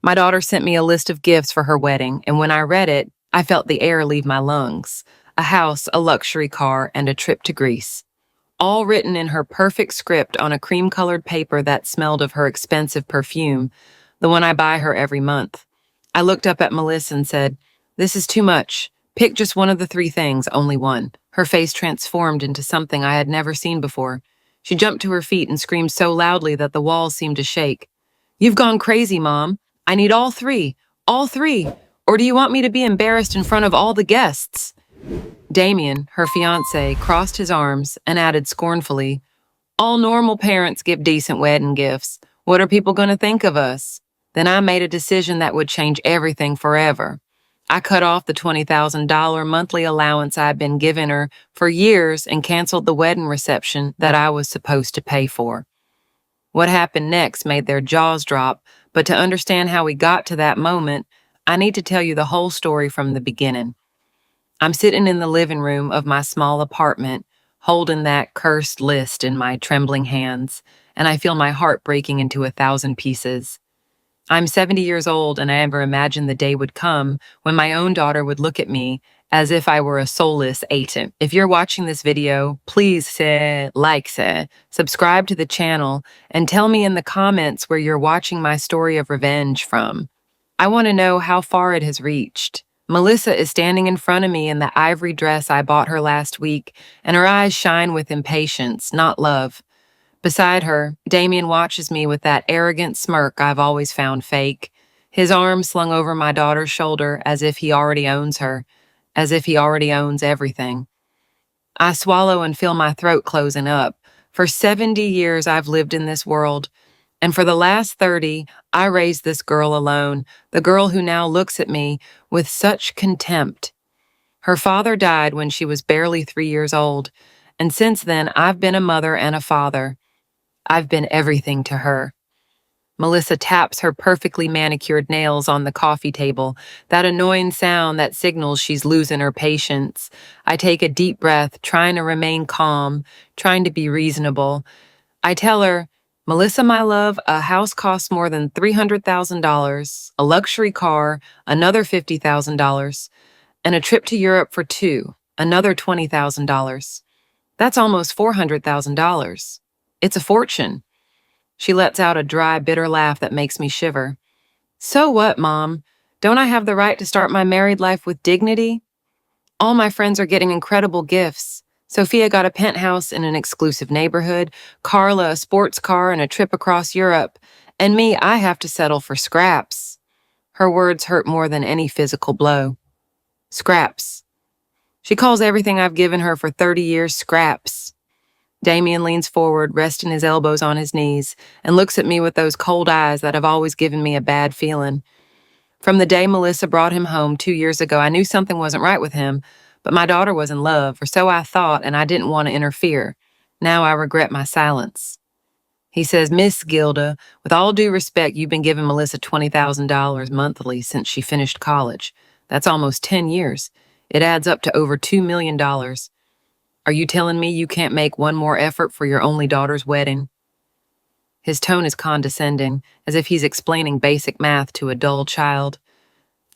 My daughter sent me a list of gifts for her wedding, and when I read it, I felt the air leave my lungs. A house, a luxury car, and a trip to Greece. All written in her perfect script on a cream-colored paper that smelled of her expensive perfume, the one I buy her every month. I looked up at Melissa and said, "This is too much. Pick just one of the three things, only one." Her face transformed into something I had never seen before. She jumped to her feet and screamed so loudly that the walls seemed to shake. "You've gone crazy, Mom. I need all three. All three. Or do you want me to be embarrassed in front of all the guests?" Damien, her fiancé, crossed his arms and added scornfully, "All normal parents give decent wedding gifts. What are people going to think of us?" Then I made a decision that would change everything forever. I cut off the $20,000 monthly allowance I'd been giving her for years and canceled the wedding reception that I was supposed to pay for. What happened next made their jaws drop, but to understand how we got to that moment, I need to tell you the whole story from the beginning. I'm sitting in the living room of my small apartment, holding that cursed list in my trembling hands, and I feel my heart breaking into 1,000 pieces. I'm 70 years old, and I never imagined the day would come when my own daughter would look at me as if I were a soulless agent. If you're watching this video, please subscribe to the channel, and tell me in the comments where you're watching my story of revenge from. I want to know how far it has reached. Melissa is standing in front of me in the ivory dress I bought her last week, and her eyes shine with impatience, not love. Beside her, Damien watches me with that arrogant smirk I've always found fake, his arm slung over my daughter's shoulder as if he already owns her, as if he already owns everything. I swallow and feel my throat closing up. For 70 years I've lived in this world, and for the last 30, I raised this girl alone, the girl who now looks at me with such contempt. Her father died when she was barely 3 years old, and since then I've been a mother and a father. I've been everything to her. Melissa taps her perfectly manicured nails on the coffee table, that annoying sound that signals she's losing her patience. I take a deep breath, trying to remain calm, trying to be reasonable. I tell her, "Melissa, my love, a house costs more than $300,000, a luxury car, another $50,000, and a trip to Europe for two, another $20,000. That's almost $400,000. It's a fortune." She lets out a dry, bitter laugh that makes me shiver. "So what, Mom? Don't I have the right to start my married life with dignity? All my friends are getting incredible gifts. Sophia got a penthouse in an exclusive neighborhood, Carla a sports car and a trip across Europe, and me, I have to settle for scraps." Her words hurt more than any physical blow. Scraps. She calls everything I've given her for 30 years scraps. Damien leans forward, resting his elbows on his knees, and looks at me with those cold eyes that have always given me a bad feeling. From the day Melissa brought him home 2 years ago, I knew something wasn't right with him, but my daughter was in love, or so I thought, and I didn't want to interfere. Now I regret my silence. He says, "Miss Gilda, with all due respect, you've been giving Melissa $20,000 monthly since she finished college. That's almost 10 years. It adds up to over $2 million. Are you telling me you can't make one more effort for your only daughter's wedding?" His tone is condescending, as if he's explaining basic math to a dull child.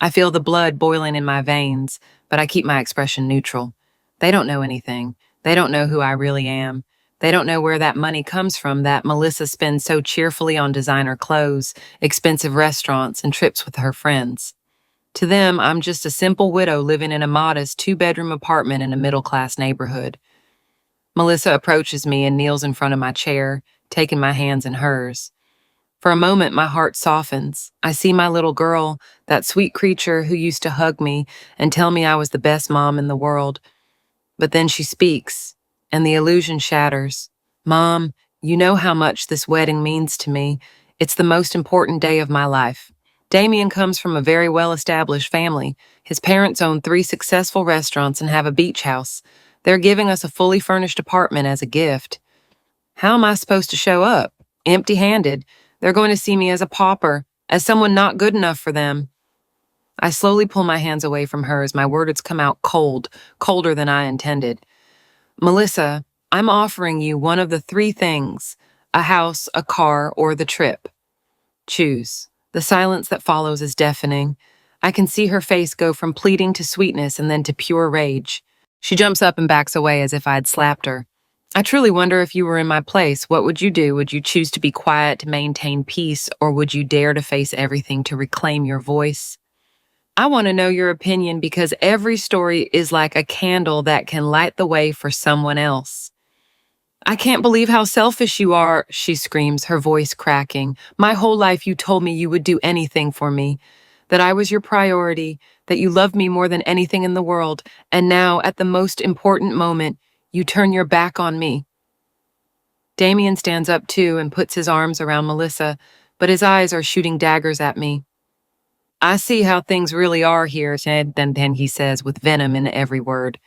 I feel the blood boiling in my veins, but I keep my expression neutral. They don't know anything. They don't know who I really am. They don't know where that money comes from that Melissa spends so cheerfully on designer clothes, expensive restaurants, and trips with her friends. To them, I'm just a simple widow living in a modest 2-bedroom apartment in a middle-class neighborhood. Melissa approaches me and kneels in front of my chair, taking my hands in hers. For a moment, my heart softens. I see my little girl, that sweet creature who used to hug me and tell me I was the best mom in the world. But then she speaks, and the illusion shatters. "Mom, you know how much this wedding means to me. It's the most important day of my life." Damien comes from a very well-established family. His parents own 3 successful restaurants and have a beach house. They're giving us a fully furnished apartment as a gift. How am I supposed to show up? Empty-handed. They're going to see me as a pauper, as someone not good enough for them. I slowly pull my hands away from hers. My words come out cold, colder than I intended. "Melissa, I'm offering you one of the 3 things, a house, a car, or the trip. Choose." The silence that follows is deafening. I can see her face go from pleading to sweetness and then to pure rage. She jumps up and backs away as if I'd slapped her. I truly wonder if you were in my place, what would you do? Would you choose to be quiet to maintain peace, or would you dare to face everything to reclaim your voice? I want to know your opinion because every story is like a candle that can light the way for someone else. I can't believe how selfish you are, she screams, her voice cracking. My whole life you told me you would do anything for me, that I was your priority, that you loved me more than anything in the world, and now, at the most important moment, you turn your back on me. Damien stands up too and puts his arms around Melissa, but his eyes are shooting daggers at me. I see how things really are here, Ted, then he says with venom in every word.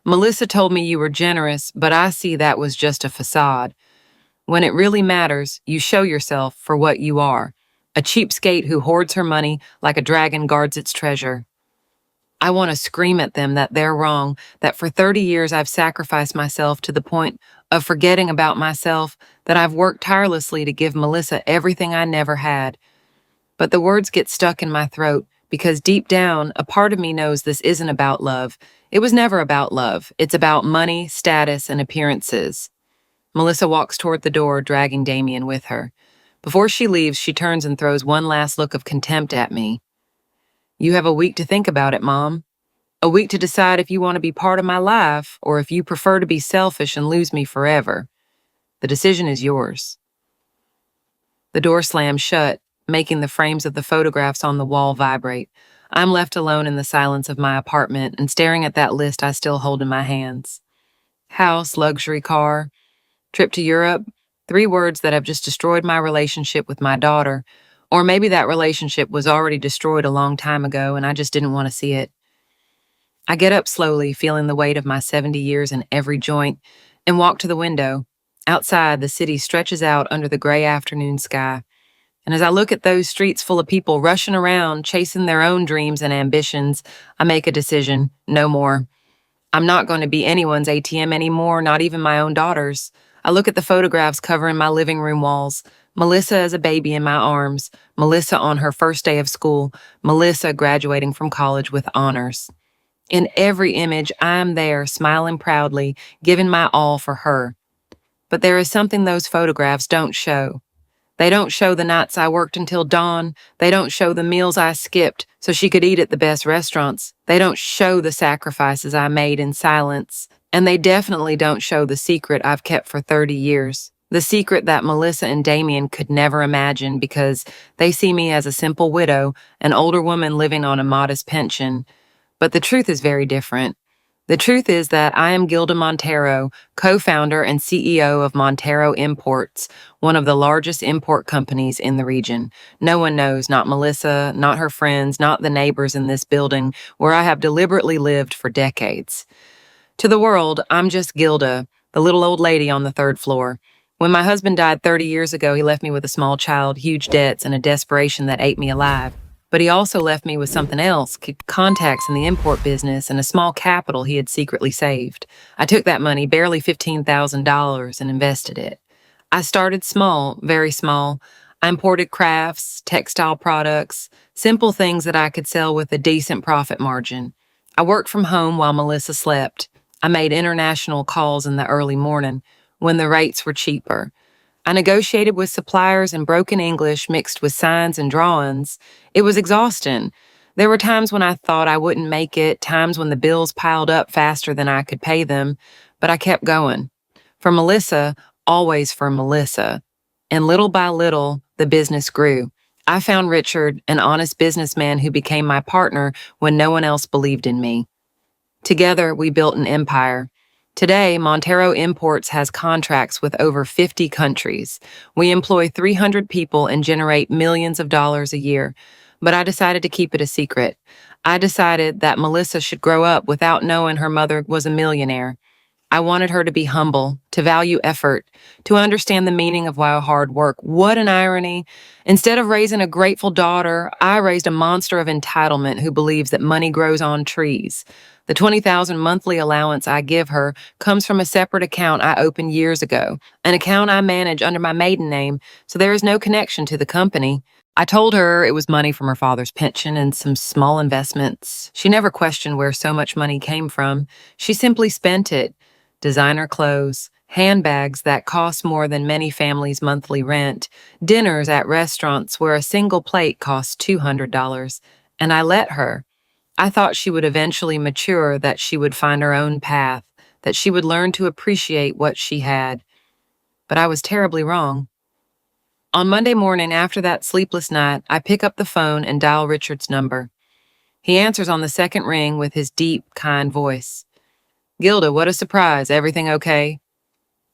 Melissa told me you were generous, but I see that was just a facade. When it really matters, you show yourself for what you are, a cheapskate who hoards her money like a dragon guards its treasure. I want to scream at them that they're wrong, that for 30 years I've sacrificed myself to the point of forgetting about myself, that I've worked tirelessly to give Melissa everything I never had. But the words get stuck in my throat because deep down, a part of me knows this isn't about love. It was never about love. It's about money, status, and appearances. Melissa walks toward the door, dragging Damien with her. Before she leaves, she turns and throws one last look of contempt at me. You have a week to think about it, Mom. A week to decide if you want to be part of my life or if you prefer to be selfish and lose me forever. The decision is yours. The door slams shut, making the frames of the photographs on the wall vibrate. I'm left alone in the silence of my apartment and staring at that list I still hold in my hands. House, luxury car, trip to Europe, 3 words that have just destroyed my relationship with my daughter. Or maybe that relationship was already destroyed a long time ago and I just didn't want to see it. I get up slowly, feeling the weight of my 70 years in every joint, and walk to the window. Outside, the city stretches out under the gray afternoon sky. And as I look at those streets full of people rushing around, chasing their own dreams and ambitions, I make a decision: no more. I'm not going to be anyone's ATM anymore, not even my own daughter's. I look at the photographs covering my living room walls. Melissa as a baby in my arms, Melissa on her first day of school, Melissa graduating from college with honors. In every image, I'm there, smiling proudly, giving my all for her. But there is something those photographs don't show. They don't show the nights I worked until dawn. They don't show the meals I skipped so she could eat at the best restaurants. They don't show the sacrifices I made in silence. And they definitely don't show the secret I've kept for 30 years. The secret that Melissa and Damien could never imagine because they see me as a simple widow, an older woman living on a modest pension. But the truth is very different. The truth is that I am Gilda Montero, co-founder and CEO of Montero Imports, one of the largest import companies in the region. No one knows, not Melissa, not her friends, not the neighbors in this building where I have deliberately lived for decades. To the world, I'm just Gilda, the little old lady on the 3rd floor. When my husband died 30 years ago, he left me with a small child, huge debts, and a desperation that ate me alive. But he also left me with something else, contacts in the import business and a small capital he had secretly saved. I took that money, barely $15,000, and invested it. I started small, very small. I imported crafts, textile products, simple things that I could sell with a decent profit margin. I worked from home while Melissa slept. I made international calls in the early morning when the rates were cheaper. I negotiated with suppliers in broken English mixed with signs and drawings. It was exhausting. There were times when I thought I wouldn't make it, times when the bills piled up faster than I could pay them, but I kept going. For Melissa, always for Melissa. And little by little, the business grew. I found Richard, an honest businessman who became my partner when no one else believed in me. Together, we built an empire. Today, Montero Imports has contracts with over 50 countries. We employ 300 people and generate millions of dollars a year. But I decided to keep it a secret. I decided that Melissa should grow up without knowing her mother was a millionaire. I wanted her to be humble, to value effort, to understand the meaning of hard work. What an irony. Instead of raising a grateful daughter, I raised a monster of entitlement who believes that money grows on trees. The $20,000 monthly allowance I give her comes from a separate account I opened years ago, an account I manage under my maiden name, so there is no connection to the company. I told her it was money from her father's pension and some small investments. She never questioned where so much money came from. She simply spent it. Designer clothes, handbags that cost more than many families' monthly rent, dinners at restaurants where a single plate cost $200. And I let her. I thought she would eventually mature, that she would find her own path, that she would learn to appreciate what she had. But I was terribly wrong. On Monday morning, after that sleepless night, I pick up the phone and dial Richard's number. He answers on the second ring with his deep, kind voice. Gilda, what a surprise. Everything okay?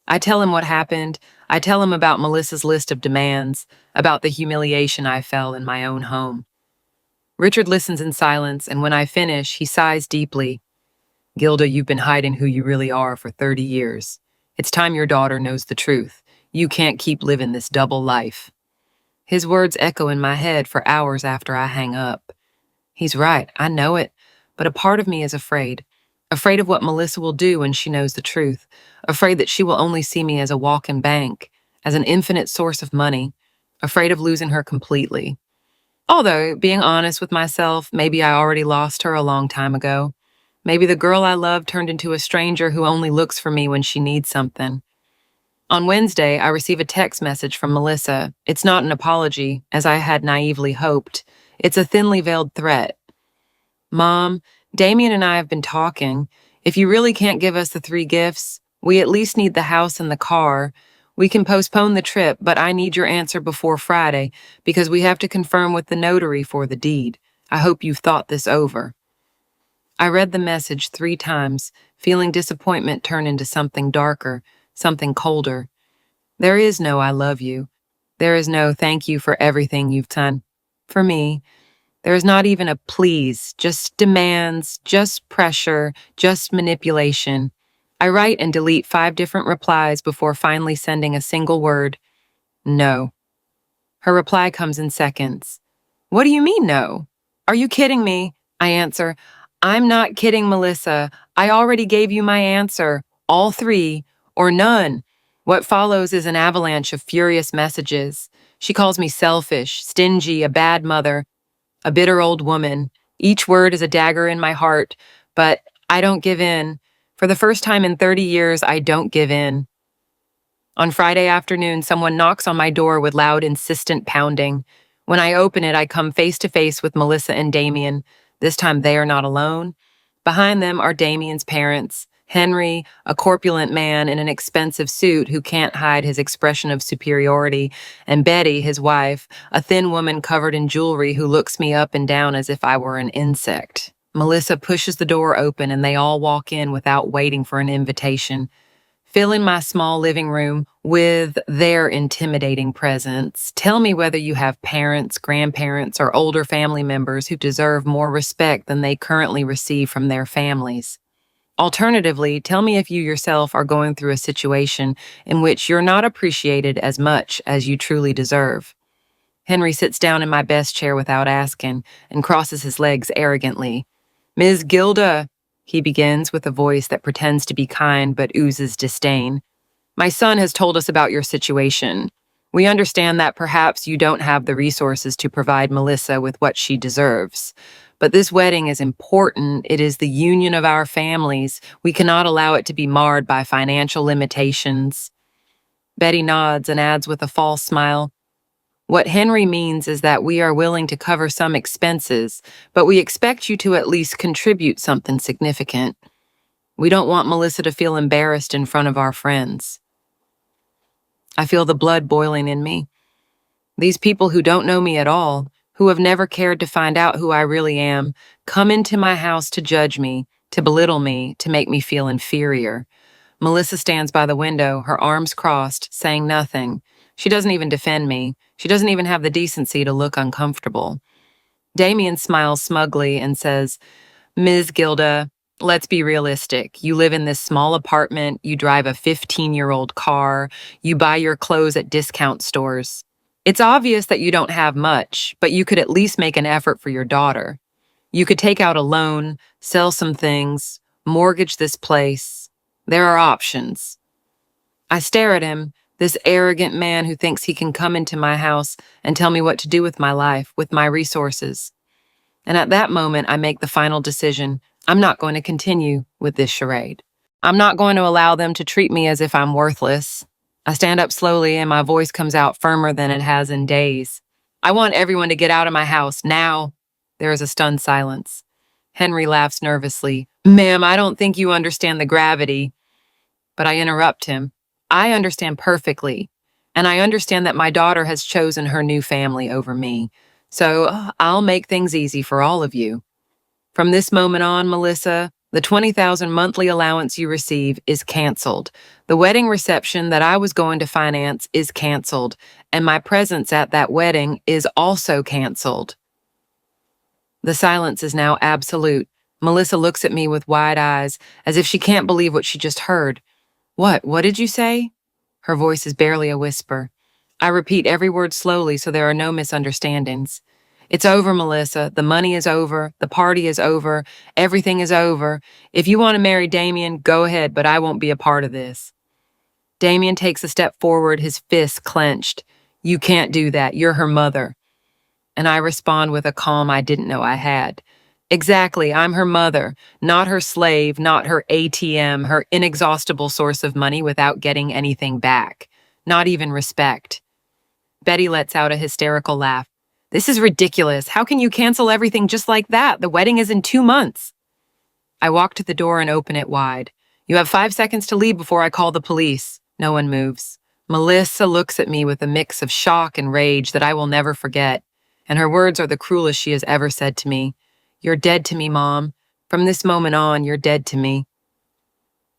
I tell him what happened. I tell him about Melissa's list of demands, about the humiliation I felt in my own home. Richard listens in silence, and when I finish, he sighs deeply. Gilda, you've been hiding who you really are for 30 years. It's time your daughter knows the truth. You can't keep living this double life. His words echo in my head for hours after I hang up. He's right, I know it, but a part of me is afraid. Afraid of what Melissa will do when she knows the truth. Afraid that she will only see me as a walk-in bank, as an infinite source of money. Afraid of losing her completely. Although, being honest with myself, maybe I already lost her a long time ago. Maybe the girl I love turned into a stranger who only looks for me when she needs something. On Wednesday, I receive a text message from Melissa. It's not an apology, as I had naively hoped. It's a thinly veiled threat. Mom, Damien and I have been talking. If you really can't give us the 3 gifts, we at least need the house and the car. We can postpone the trip, but I need your answer before Friday because we have to confirm with the notary for the deed. I hope you've thought this over. I read the message 3 times, feeling disappointment turn into something darker, something colder. There is no I love you. There is no thank you for everything you've done. For me, there is not even a please, just demands, just pressure, just manipulation. I write and delete 5 different replies before finally sending a single word. No. Her reply comes in seconds. What do you mean no? Are you kidding me? I answer. I'm not kidding, Melissa. I already gave you my answer. All 3, or none. What follows is an avalanche of furious messages. She calls me selfish, stingy, a bad mother, a bitter old woman. Each word is a dagger in my heart, but I don't give in. For the first time in 30 years, I don't give in. On Friday afternoon, someone knocks on my door with loud, insistent pounding. When I open it, I come face to face with Melissa and Damien. This time they are not alone. Behind them are Damien's parents, Henry, a corpulent man in an expensive suit who can't hide his expression of superiority, and Betty, his wife, a thin woman covered in jewelry who looks me up and down as if I were an insect. Melissa pushes the door open and they all walk in without waiting for an invitation. Filling my small living room with their intimidating presence. Tell me whether you have parents, grandparents, or older family members who deserve more respect than they currently receive from their families. Alternatively, tell me if you yourself are going through a situation in which you're not appreciated as much as you truly deserve. Henry sits down in my best chair without asking and crosses his legs arrogantly. Ms. Gilda, he begins with a voice that pretends to be kind but oozes disdain. My son has told us about your situation. We understand that perhaps you don't have the resources to provide Melissa with what she deserves. But this wedding is important. It is the union of our families. We cannot allow it to be marred by financial limitations. Betty nods and adds with a false smile, what Henry means is that we are willing to cover some expenses, but we expect you to at least contribute something significant. We don't want Melissa to feel embarrassed in front of our friends. I feel the blood boiling in me. These people who don't know me at all, who have never cared to find out who I really am, come into my house to judge me, to belittle me, to make me feel inferior. Melissa stands by the window, her arms crossed, saying nothing. She doesn't even defend me. She doesn't even have the decency to look uncomfortable. Damien smiles smugly and says, Ms. Gilda, let's be realistic. You live in this small apartment, you drive a 15-year-old car, you buy your clothes at discount stores. It's obvious that you don't have much, but you could at least make an effort for your daughter. You could take out a loan, sell some things, mortgage this place. There are options. I stare at him, This arrogant man who thinks he can come into my house and tell me what to do with my life, with my resources. And at that moment, I make the final decision. I'm not going to continue with this charade. I'm not going to allow them to treat me as if I'm worthless. I stand up slowly and my voice comes out firmer than it has in days. I want everyone to get out of my house now. There is a stunned silence. Henry laughs nervously. Ma'am, I don't think you understand the gravity. But I interrupt him. I understand perfectly. And I understand that my daughter has chosen her new family over me. So I'll make things easy for all of you. From this moment on, Melissa, the $20,000 monthly allowance you receive is canceled. The wedding reception that I was going to finance is canceled, and my presence at that wedding is also canceled. The silence is now absolute. Melissa looks at me with wide eyes, as if she can't believe what she just heard. What did you say? Her voice is barely a whisper. I repeat every word slowly so there are no misunderstandings. It's over, Melissa. The money is over. The party is over. Everything is over. If you want to marry Damien, go ahead, but I won't be a part of this. Damien takes a step forward, his fists clenched. You can't do that. You're her mother. And I respond with a calm I didn't know I had. Exactly, I'm her mother, not her slave, not her ATM, her inexhaustible source of money without getting anything back. Not even respect. Betty lets out a hysterical laugh. This is ridiculous. How can you cancel everything just like that? The wedding is in 2 months. I walk to the door and open it wide. You have 5 seconds to leave before I call the police. No one moves. Melissa looks at me with a mix of shock and rage that I will never forget, and her words are the cruelest she has ever said to me. You're dead to me, Mom. From this moment on, you're dead to me.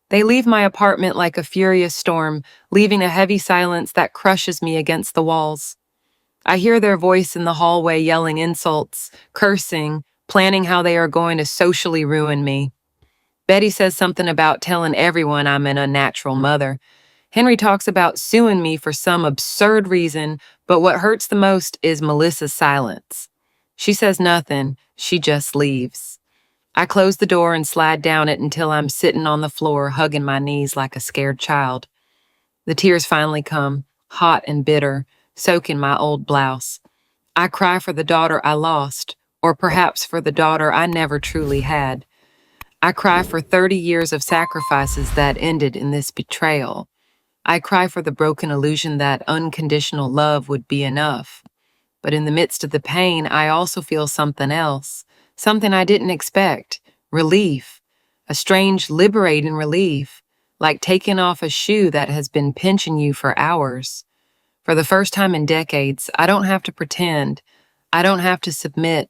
They leave my apartment like a furious storm, leaving a heavy silence that crushes me against the walls. I hear their voice in the hallway yelling insults, cursing, planning how they are going to socially ruin me. Betty says something about telling everyone I'm an unnatural mother. Henry talks about suing me for some absurd reason, but what hurts the most is Melissa's silence. She says nothing, she just leaves. I close the door and slide down it until I'm sitting on the floor hugging my knees like a scared child. The tears finally come, hot and bitter, soaking my old blouse. I cry for the daughter I lost, or perhaps for the daughter I never truly had. I cry for 30 years of sacrifices that ended in this betrayal. I cry for the broken illusion that unconditional love would be enough. But in the midst of the pain, I also feel something else, something I didn't expect, relief, a strange, liberating relief, like taking off a shoe that has been pinching you for hours. For the first time in decades, I don't have to pretend. I don't have to submit.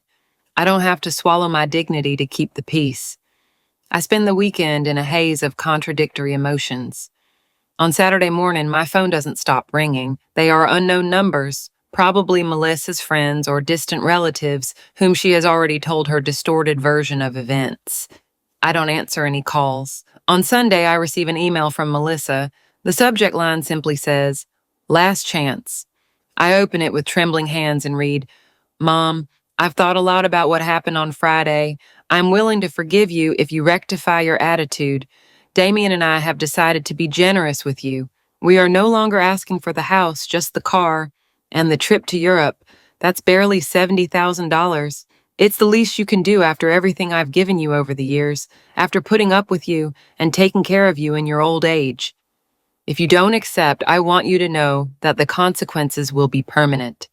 I don't have to swallow my dignity to keep the peace. I spend the weekend in a haze of contradictory emotions. On Saturday morning, my phone doesn't stop ringing. They are unknown numbers, probably Melissa's friends or distant relatives whom she has already told her distorted version of events. I don't answer any calls. On Sunday, I receive an email from Melissa. The subject line simply says, "Last chance." I open it with trembling hands and read, "Mom, I've thought a lot about what happened on Friday. I'm willing to forgive you if you rectify your attitude. Damien and I have decided to be generous with you. We are no longer asking for the house, just the car. And the trip to Europe, that's barely $70,000. It's the least you can do after everything I've given you over the years, after putting up with you and taking care of you in your old age. If you don't accept, I want you to know that the consequences will be permanent.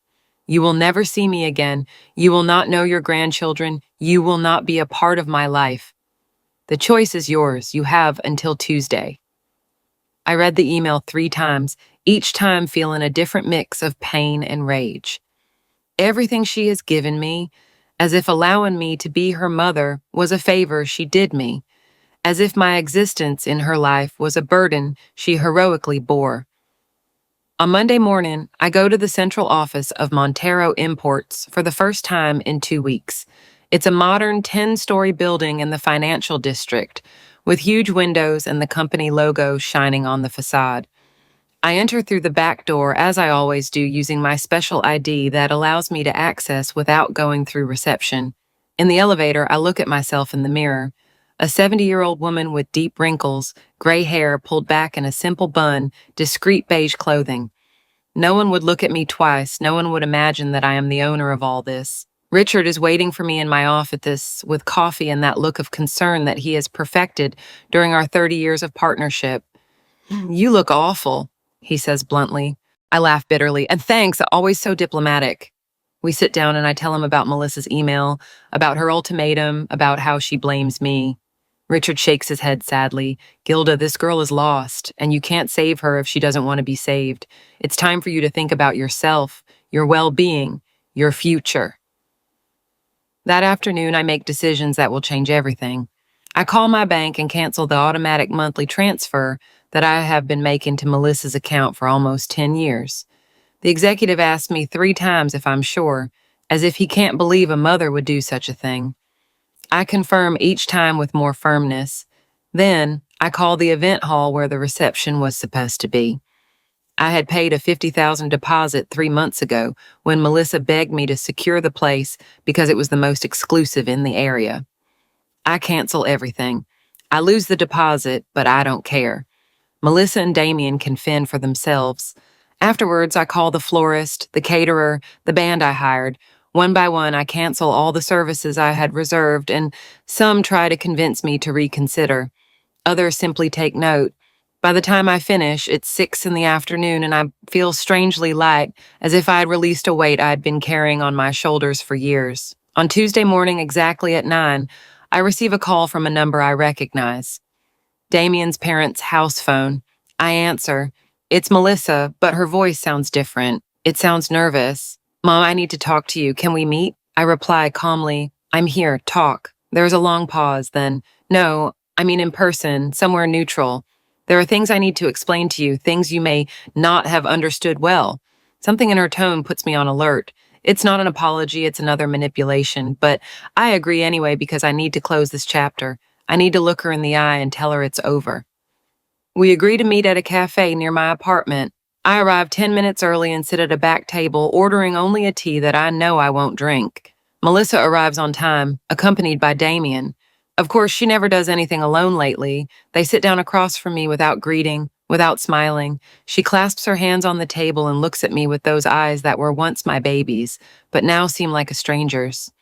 You will never see me again. You will not know your grandchildren. You will not be a part of my life. The choice is yours. You have until Tuesday." I read the email 3 times, each time feeling a different mix of pain and rage. Everything she has given me, as if allowing me to be her mother, was a favor she did me, as if my existence in her life was a burden she heroically bore. On Monday morning, I go to the central office of Montero Imports for the first time in 2 weeks. It's a modern 10-story building in the financial district, with huge windows and the company logo shining on the facade. I enter through the back door, as I always do, using my special ID that allows me to access without going through reception. In the elevator, I look at myself in the mirror. A 70-year-old woman with deep wrinkles, gray hair pulled back in a simple bun, discreet beige clothing. No one would look at me twice. No one would imagine that I am the owner of all this. Richard is waiting for me in my office with coffee and that look of concern that he has perfected during our 30 years of partnership. You look awful, he says bluntly. I laugh bitterly. And thanks, always so diplomatic. We sit down and I tell him about Melissa's email, about her ultimatum, about how she blames me. Richard shakes his head sadly. Gilda, this girl is lost, and you can't save her if she doesn't want to be saved. It's time for you to think about yourself, your well-being, your future. That afternoon, I make decisions that will change everything. I call my bank and cancel the automatic monthly transfer that I have been making to Melissa's account for almost 10 years. The executive asks me 3 times if I'm sure, as if he can't believe a mother would do such a thing. I confirm each time with more firmness. Then, I call the event hall where the reception was supposed to be. I had paid a $50,000 deposit 3 months ago when Melissa begged me to secure the place because it was the most exclusive in the area. I cancel everything. I lose the deposit, but I don't care. Melissa and Damien can fend for themselves. Afterwards, I call the florist, the caterer, the band I hired. One by one, I cancel all the services I had reserved, and some try to convince me to reconsider. Others simply take note. By the time I finish, it's 6 in the afternoon, and I feel strangely light, as if I had released a weight I had been carrying on my shoulders for years. On Tuesday morning, exactly at 9, I receive a call from a number I recognize. Damien's parents' house phone. I answer. It's Melissa, but her voice sounds different. It sounds nervous. Mom, I need to talk to you. Can we meet? I reply calmly. I'm here. Talk. There's a long pause, then, no, I mean in person, somewhere neutral. There are things I need to explain to you, things you may not have understood well. Something in her tone puts me on alert. It's not an apology, it's another manipulation, but I agree anyway because I need to close this chapter. I need to look her in the eye and tell her it's over. We agree to meet at a cafe near my apartment. I arrive 10 minutes early and sit at a back table, ordering only a tea that I know I won't drink. Melissa arrives on time, accompanied by Damien. Of course, she never does anything alone lately. They sit down across from me without greeting, without smiling. She clasps her hands on the table and looks at me with those eyes that were once my baby's, but now seem like a stranger's.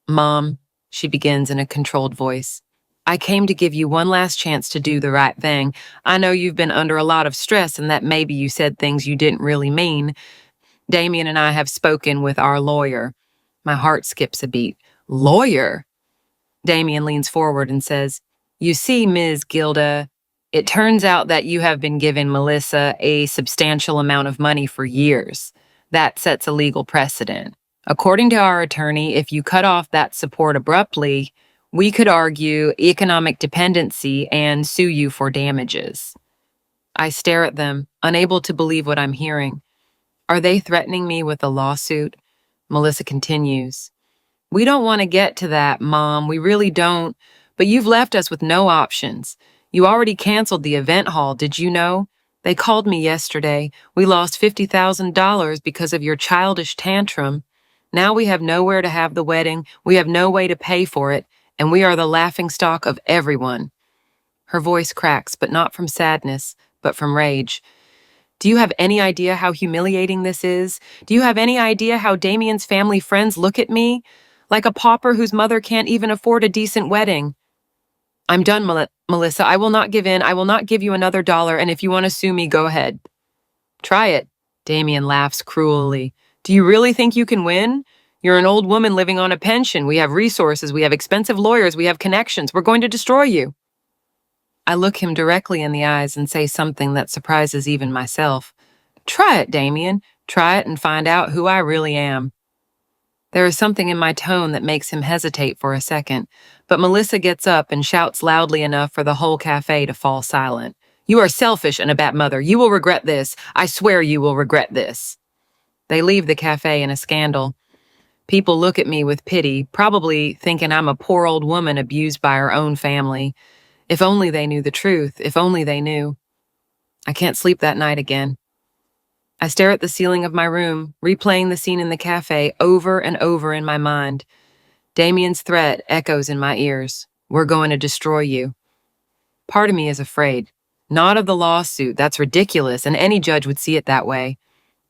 Mom, she begins in a controlled voice. I came to give you one last chance to do the right thing. I know you've been under a lot of stress and that maybe you said things you didn't really mean. Damien and I have spoken with our lawyer. My heart skips a beat. Lawyer? Damien leans forward and says, You see, Ms. Gilda, it turns out that you have been giving Melissa a substantial amount of money for years. That sets a legal precedent. According to our attorney, if you cut off that support abruptly, we could argue economic dependency and sue you for damages. I stare at them, unable to believe what I'm hearing. Are they threatening me with a lawsuit? Melissa continues. We don't want to get to that, Mom. We really don't. But you've left us with no options. You already canceled the event hall, did you know? They called me yesterday. We lost $50,000 because of your childish tantrum. Now we have nowhere to have the wedding. We have no way to pay for it. And we are the laughingstock of everyone. Her voice cracks, but not from sadness, but from rage. Do you have any idea how humiliating this is? Do you have any idea how Damien's family friends look at me? Like a pauper whose mother can't even afford a decent wedding. I'm done, Melissa. I will not give in. I will not give you another dollar, and if you want to sue me, go ahead. Try it. Damien laughs cruelly. Do you really think you can win? You're an old woman living on a pension. We have resources. We have expensive lawyers. We have connections. We're going to destroy you. I look him directly in the eyes and say something that surprises even myself. Try it, Damien. Try it and find out who I really am. There is something in my tone that makes him hesitate for a second, but Melissa gets up and shouts loudly enough for the whole cafe to fall silent. You are selfish and a bad mother. You will regret this. I swear you will regret this. They leave the cafe in a scandal. People look at me with pity, probably thinking I'm a poor old woman abused by her own family. If only they knew the truth, if only they knew. I can't sleep that night again. I stare at the ceiling of my room, replaying the scene in the cafe over and over in my mind. Damien's threat echoes in my ears. We're going to destroy you. Part of me is afraid. Not of the lawsuit, that's ridiculous, and any judge would see it that way.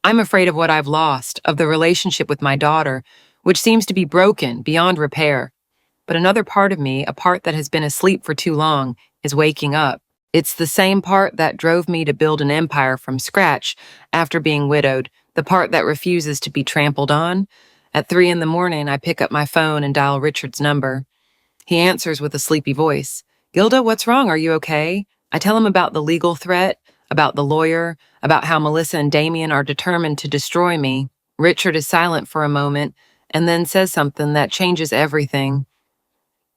I'm afraid of what I've lost, of the relationship with my daughter, which seems to be broken, beyond repair. But another part of me, a part that has been asleep for too long, is waking up. It's the same part that drove me to build an empire from scratch after being widowed, the part that refuses to be trampled on. At 3 in the morning, I pick up my phone and dial Richard's number. He answers with a sleepy voice. Gilda, what's wrong? Are you okay? I tell him about the legal threat, about the lawyer, about how Melissa and Damien are determined to destroy me. Richard is silent for a moment and then says something that changes everything.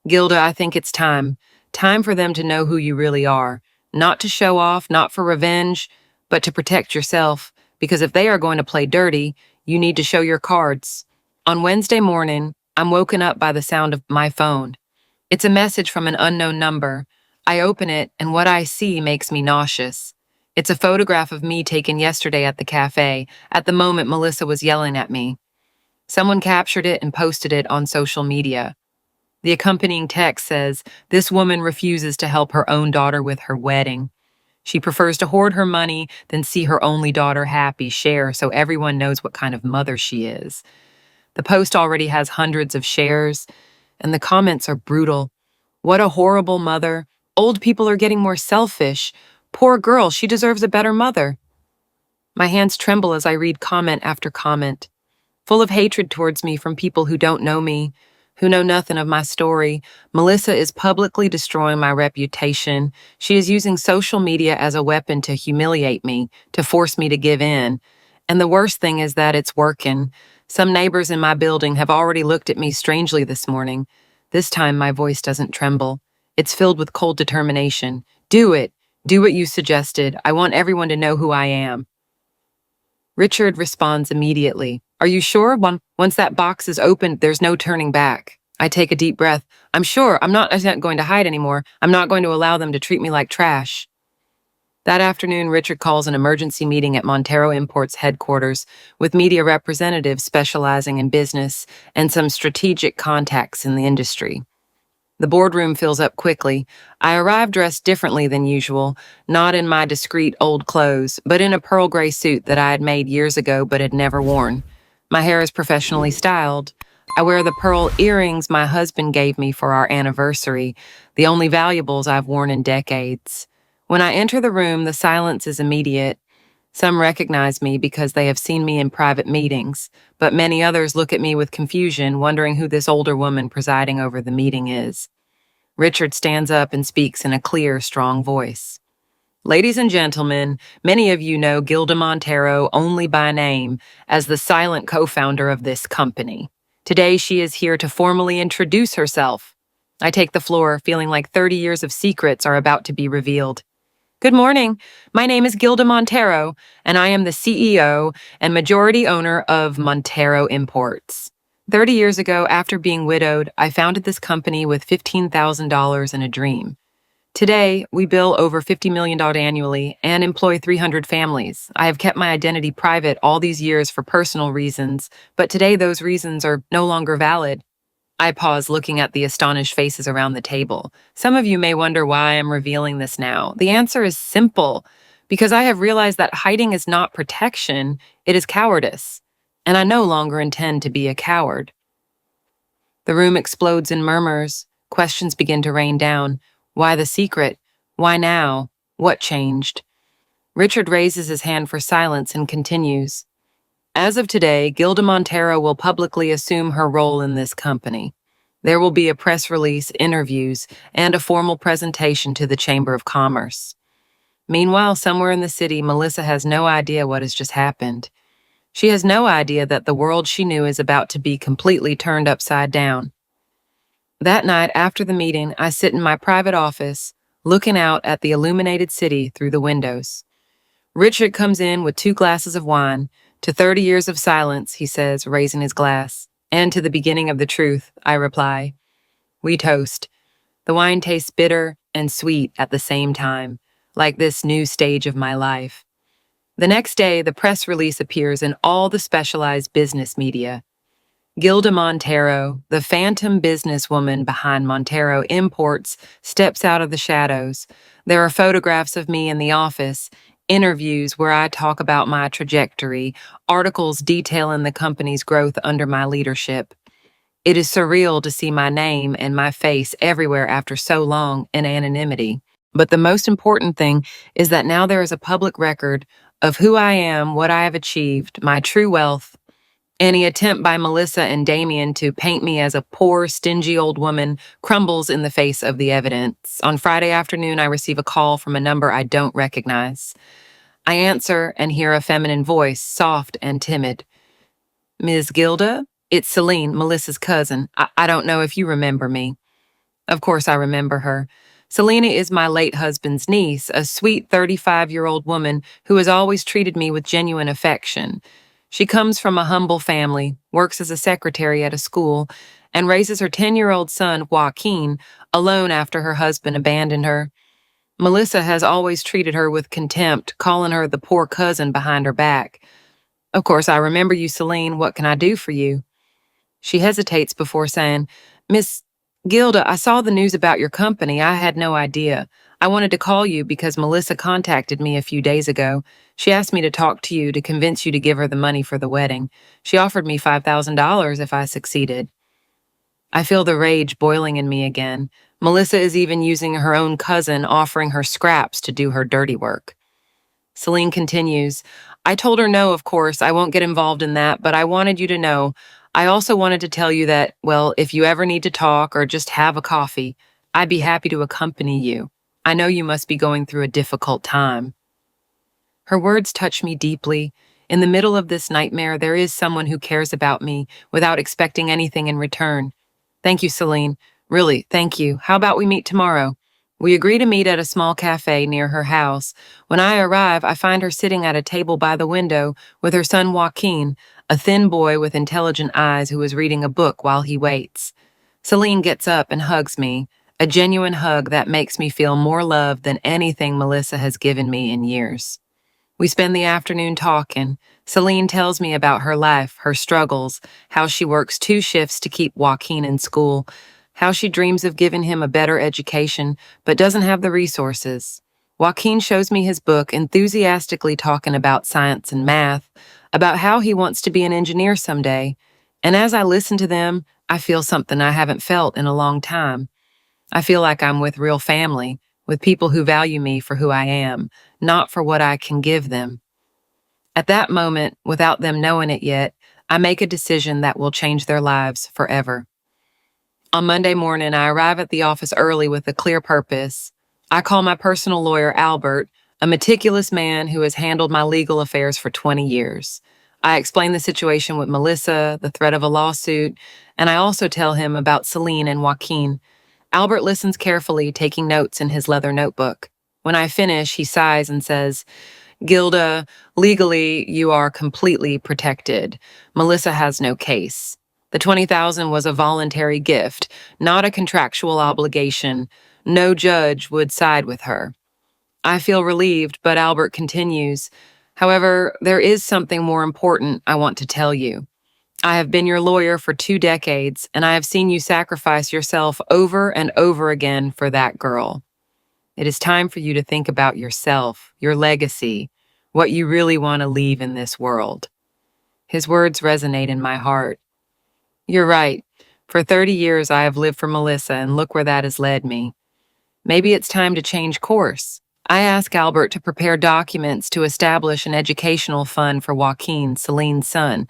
Gilda, I think it's time. Time for them to know who you really are. Not to show off, not for revenge, but to protect yourself. Because if they are going to play dirty, you need to show your cards. On Wednesday morning, I'm woken up by the sound of my phone. It's a message from an unknown number. I open it, and what I see makes me nauseous. It's a photograph of me taken yesterday at the cafe, at the moment Melissa was yelling at me. Someone captured it and posted it on social media. The accompanying text says, "This woman refuses to help her own daughter with her wedding. She prefers to hoard her money than see her only daughter happy, share, so everyone knows what kind of mother she is." The post already has hundreds of shares, and the comments are brutal. What a horrible mother. Old people are getting more selfish. Poor girl, she deserves a better mother. My hands tremble as I read comment after comment, full of hatred towards me from people who don't know me, who know nothing of my story. Melissa is publicly destroying my reputation. She is using social media as a weapon to humiliate me, to force me to give in. And the worst thing is that it's working. Some neighbors in my building have already looked at me strangely this morning. This time my voice doesn't tremble. It's filled with cold determination. Do it. Do what you suggested. I want everyone to know who I am. Richard responds immediately. Are you sure? Once that box is opened, there's no turning back. I take a deep breath. I'm sure. I'm not going to hide anymore. I'm not going to allow them to treat me like trash. That afternoon, Richard calls an emergency meeting at Montero Imports headquarters with media representatives specializing in business and some strategic contacts in the industry. The boardroom fills up quickly. I arrive dressed differently than usual, not in my discreet old clothes, but in a pearl gray suit that I had made years ago but had never worn. My hair is professionally styled. I wear the pearl earrings my husband gave me for our anniversary, the only valuables I've worn in decades. When I enter the room, the silence is immediate. Some recognize me because they have seen me in private meetings, but many others look at me with confusion, wondering who this older woman presiding over the meeting is. Richard stands up and speaks in a clear, strong voice. Ladies and gentlemen, many of you know Gilda Montero only by name as the silent co-founder of this company. Today she is here to formally introduce herself. I take the floor, feeling like 30 years of secrets are about to be revealed. Good morning. My name is Gilda Montero, and I am the CEO and majority owner of Montero Imports. 30 years ago, after being widowed, I founded this company with $15,000 and a dream. Today, we bill over $50 million annually and employ 300 families. I have kept my identity private all these years for personal reasons, but today those reasons are no longer valid. I pause, looking at the astonished faces around the table. Some of you may wonder why I'm revealing this now. The answer is simple, because I have realized that hiding is not protection, it is cowardice, and I no longer intend to be a coward. The room explodes in murmurs. Questions begin to rain down. Why the secret? Why now? What changed? Richard raises his hand for silence and continues. As of today, Gilda Montero will publicly assume her role in this company. There will be a press release, interviews, and a formal presentation to the Chamber of Commerce. Meanwhile, somewhere in the city, Melissa has no idea what has just happened. She has no idea that the world she knew is about to be completely turned upside down. That night, after the meeting, I sit in my private office, looking out at the illuminated city through the windows. Richard comes in with 2 glasses of wine. To 30 years of silence, he says, raising his glass. And to the beginning of the truth, I reply. We toast. The wine tastes bitter and sweet at the same time, like this new stage of my life. The next day, the press release appears in all the specialized business media. Gilda Montero, the phantom businesswoman behind Montero Imports, steps out of the shadows. There are photographs of me in the office, interviews where I talk about my trajectory, articles detailing the company's growth under my leadership. It is surreal to see my name and my face everywhere after so long in anonymity. But the most important thing is that now there is a public record of who I am, what I have achieved, my true wealth. Any attempt by Melissa and Damien to paint me as a poor, stingy old woman crumbles in the face of the evidence. On Friday afternoon, I receive a call from a number I don't recognize. I answer and hear a feminine voice, soft and timid. Ms. Gilda? It's Celine, Melissa's cousin. I don't know if you remember me. Of course I remember her. Selena is my late husband's niece, a sweet 35-year-old woman who has always treated me with genuine affection. She comes from a humble family, works as a secretary at a school, and raises her 10-year-old son, Joaquin, alone after her husband abandoned her. Melissa has always treated her with contempt, calling her the poor cousin behind her back. Of course, I remember you, Celine. What can I do for you? She hesitates before saying, Miss Gilda, I saw the news about your company. I had no idea. I wanted to call you because Melissa contacted me a few days ago. She asked me to talk to you to convince you to give her the money for the wedding. She offered me $5,000 if I succeeded. I feel the rage boiling in me again. Melissa is even using her own cousin, offering her scraps to do her dirty work. Celine continues, I told her no, of course, I won't get involved in that, but I wanted you to know. I also wanted to tell you that, well, if you ever need to talk or just have a coffee, I'd be happy to accompany you. I know you must be going through a difficult time. Her words touch me deeply. In the middle of this nightmare, there is someone who cares about me without expecting anything in return. Thank you, Celine. Really, thank you. How about we meet tomorrow? We agree to meet at a small cafe near her house. When I arrive, I find her sitting at a table by the window with her son Joaquin, a thin boy with intelligent eyes who is reading a book while he waits. Celine gets up and hugs me, a genuine hug that makes me feel more loved than anything Melissa has given me in years. We spend the afternoon talking. Celine tells me about her life, her struggles, how she works 2 shifts to keep Joaquin in school, how she dreams of giving him a better education, but doesn't have the resources. Joaquin shows me his book, enthusiastically talking about science and math, about how he wants to be an engineer someday. And as I listen to them, I feel something I haven't felt in a long time. I feel like I'm with real family, with people who value me for who I am, not for what I can give them. At that moment, without them knowing it yet, I make a decision that will change their lives forever. On Monday morning, I arrive at the office early with a clear purpose. I call my personal lawyer, Albert, a meticulous man who has handled my legal affairs for 20 years. I explain the situation with Melissa, the threat of a lawsuit, and I also tell him about Celine and Joaquin. Albert listens carefully, taking notes in his leather notebook. When I finish, he sighs and says, Gilda, legally, you are completely protected. Melissa has no case. The $20,000 was a voluntary gift, not a contractual obligation. No judge would side with her. I feel relieved, but Albert continues. However, there is something more important I want to tell you. I have been your lawyer for 2 decades, and I have seen you sacrifice yourself over and over again for that girl. It is time for you to think about yourself, your legacy, what you really want to leave in this world. His words resonate in my heart. You're right. For 30 years, I have lived for Melissa, and look where that has led me. Maybe it's time to change course. I ask Albert to prepare documents to establish an educational fund for Joaquin, Celine's son.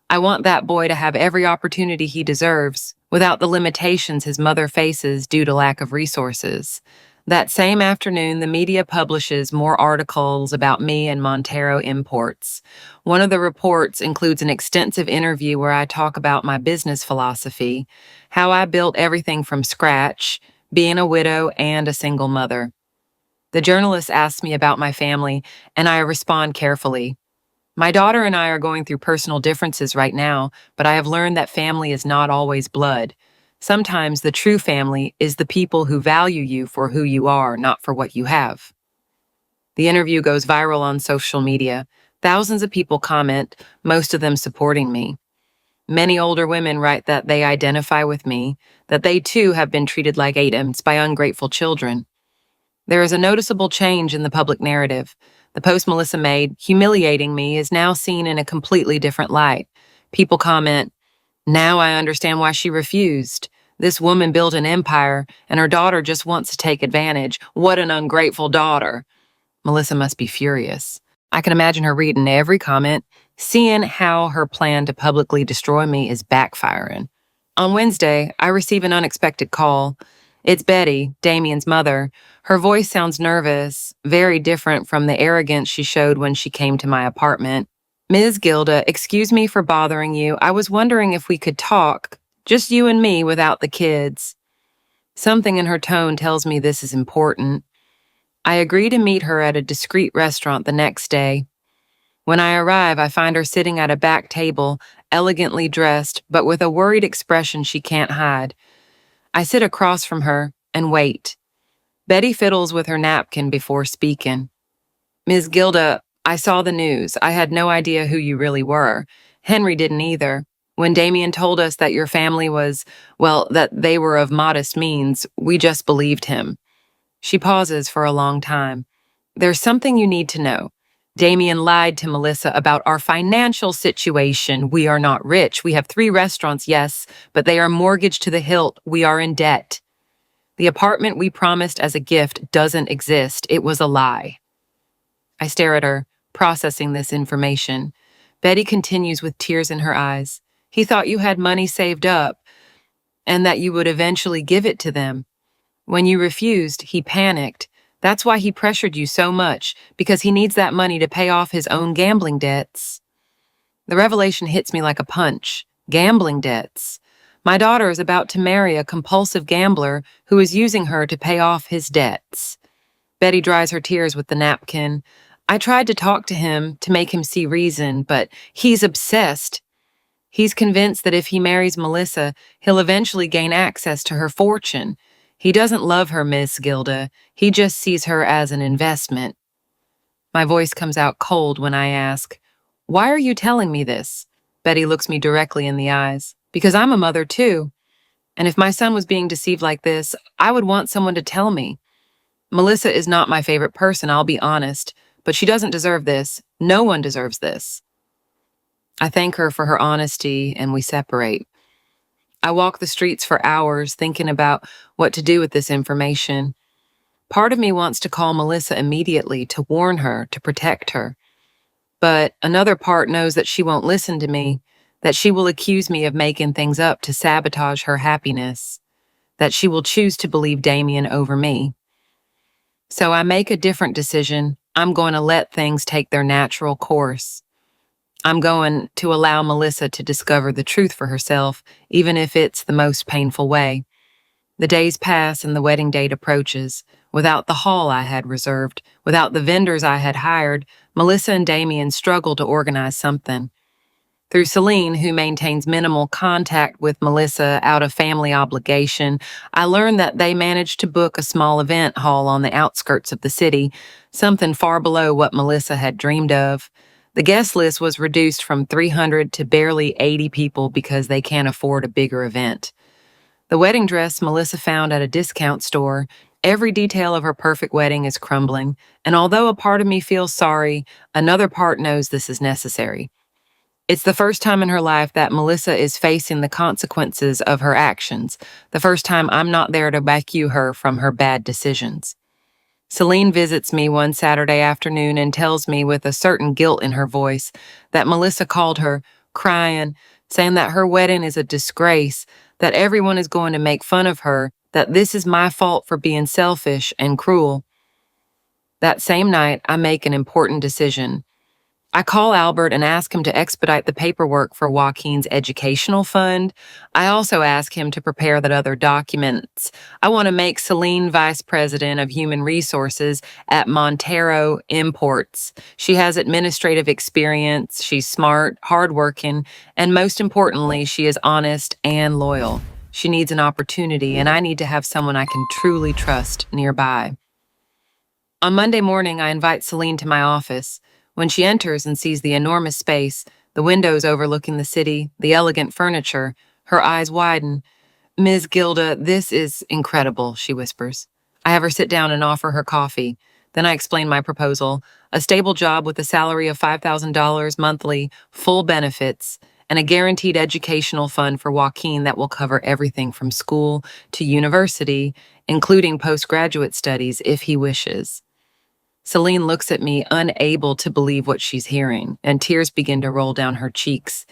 I want that boy to have every opportunity he deserves, without the limitations his mother faces due to lack of resources. That same afternoon, the media publishes more articles about me and Montero Imports. One of the reports includes an extensive interview where I talk about my business philosophy, how I built everything from scratch, being a widow and a single mother. The journalist asks me about my family, and I respond carefully. My daughter and I are going through personal differences right now, but I have learned that family is not always blood. Sometimes the true family is the people who value you for who you are, not for what you have. The interview goes viral on social media. Thousands of people comment, most of them supporting me. Many older women write that they identify with me, that they too have been treated like items by ungrateful children. There is a noticeable change in the public narrative. The post Melissa made, humiliating me, is now seen in a completely different light. People comment, "Now I understand why she refused. This woman built an empire, and her daughter just wants to take advantage. What an ungrateful daughter." Melissa must be furious. I can imagine her reading every comment, seeing how her plan to publicly destroy me is backfiring. On Wednesday, I receive an unexpected call. It's Betty, Damien's mother. Her voice sounds nervous, very different from the arrogance she showed when she came to my apartment. "Ms. Gilda, excuse me for bothering you. I was wondering if we could talk, just you and me without the kids." Something in her tone tells me this is important. I agree to meet her at a discreet restaurant the next day. When I arrive, I find her sitting at a back table, elegantly dressed, but with a worried expression she can't hide. I sit across from her and wait. Betty fiddles with her napkin before speaking. "Ms. Gilda, I saw the news. I had no idea who you really were. Henry didn't either. When Damien told us that your family was, well, that they were of modest means, we just believed him." She pauses for a long time. "There's something you need to know. Damien lied to Melissa about our financial situation. We are not rich. We have 3 restaurants, yes, but they are mortgaged to the hilt. We are in debt. The apartment we promised as a gift doesn't exist. It was a lie." I stare at her, processing this information. Betty continues with tears in her eyes. "He thought you had money saved up and that you would eventually give it to them. When you refused, he panicked. That's why he pressured you so much, because he needs that money to pay off his own gambling debts." The revelation hits me like a punch. Gambling debts. My daughter is about to marry a compulsive gambler who is using her to pay off his debts. Betty dries her tears with the napkin. "I tried to talk to him to make him see reason, but he's obsessed. He's convinced that if he marries Melissa, he'll eventually gain access to her fortune. He doesn't love her, Miss Gilda. He just sees her as an investment." My voice comes out cold when I ask, "Why are you telling me this?" Betty looks me directly in the eyes. "Because I'm a mother too. And if my son was being deceived like this, I would want someone to tell me. Melissa is not my favorite person, I'll be honest, but she doesn't deserve this. No one deserves this." I thank her for her honesty, and we separate. I walk the streets for hours thinking about what to do with this information. Part of me wants to call Melissa immediately to warn her, to protect her. But another part knows that she won't listen to me, that she will accuse me of making things up to sabotage her happiness, that she will choose to believe Damien over me. So I make a different decision. I'm going to let things take their natural course. I'm going to allow Melissa to discover the truth for herself, even if it's the most painful way. The days pass and the wedding date approaches. Without the hall I had reserved, without the vendors I had hired, Melissa and Damien struggle to organize something. Through Celine, who maintains minimal contact with Melissa out of family obligation, I learned that they managed to book a small event hall on the outskirts of the city, something far below what Melissa had dreamed of. The guest list was reduced from 300 to barely 80 people because they can't afford a bigger event. The wedding dress Melissa found at a discount store, every detail of her perfect wedding is crumbling, and although a part of me feels sorry, another part knows this is necessary. It's the first time in her life that Melissa is facing the consequences of her actions, the first time I'm not there to rescue her from her bad decisions. Celine visits me one Saturday afternoon and tells me with a certain guilt in her voice that Melissa called her, crying, saying that her wedding is a disgrace, that everyone is going to make fun of her, that this is my fault for being selfish and cruel. That same night, I make an important decision. I call Albert and ask him to expedite the paperwork for Joaquin's educational fund. I also ask him to prepare that other documents. I want to make Celine vice president of human resources at Montero Imports. She has administrative experience, she's smart, hardworking, and most importantly, she is honest and loyal. She needs an opportunity, and I need to have someone I can truly trust nearby. On Monday morning, I invite Celine to my office. When she enters and sees the enormous space, the windows overlooking the city, the elegant furniture. Her eyes widen. Ms. Gilda, this is incredible, she whispers. I have her sit down and offer her coffee. Then I explain my proposal: a stable job with a salary of $5,000 monthly, full benefits, and a guaranteed educational fund for Joaquin that will cover everything from school to university, including postgraduate studies if he wishes. Celine looks at me, unable to believe what she's hearing, and tears begin to roll down her cheeks.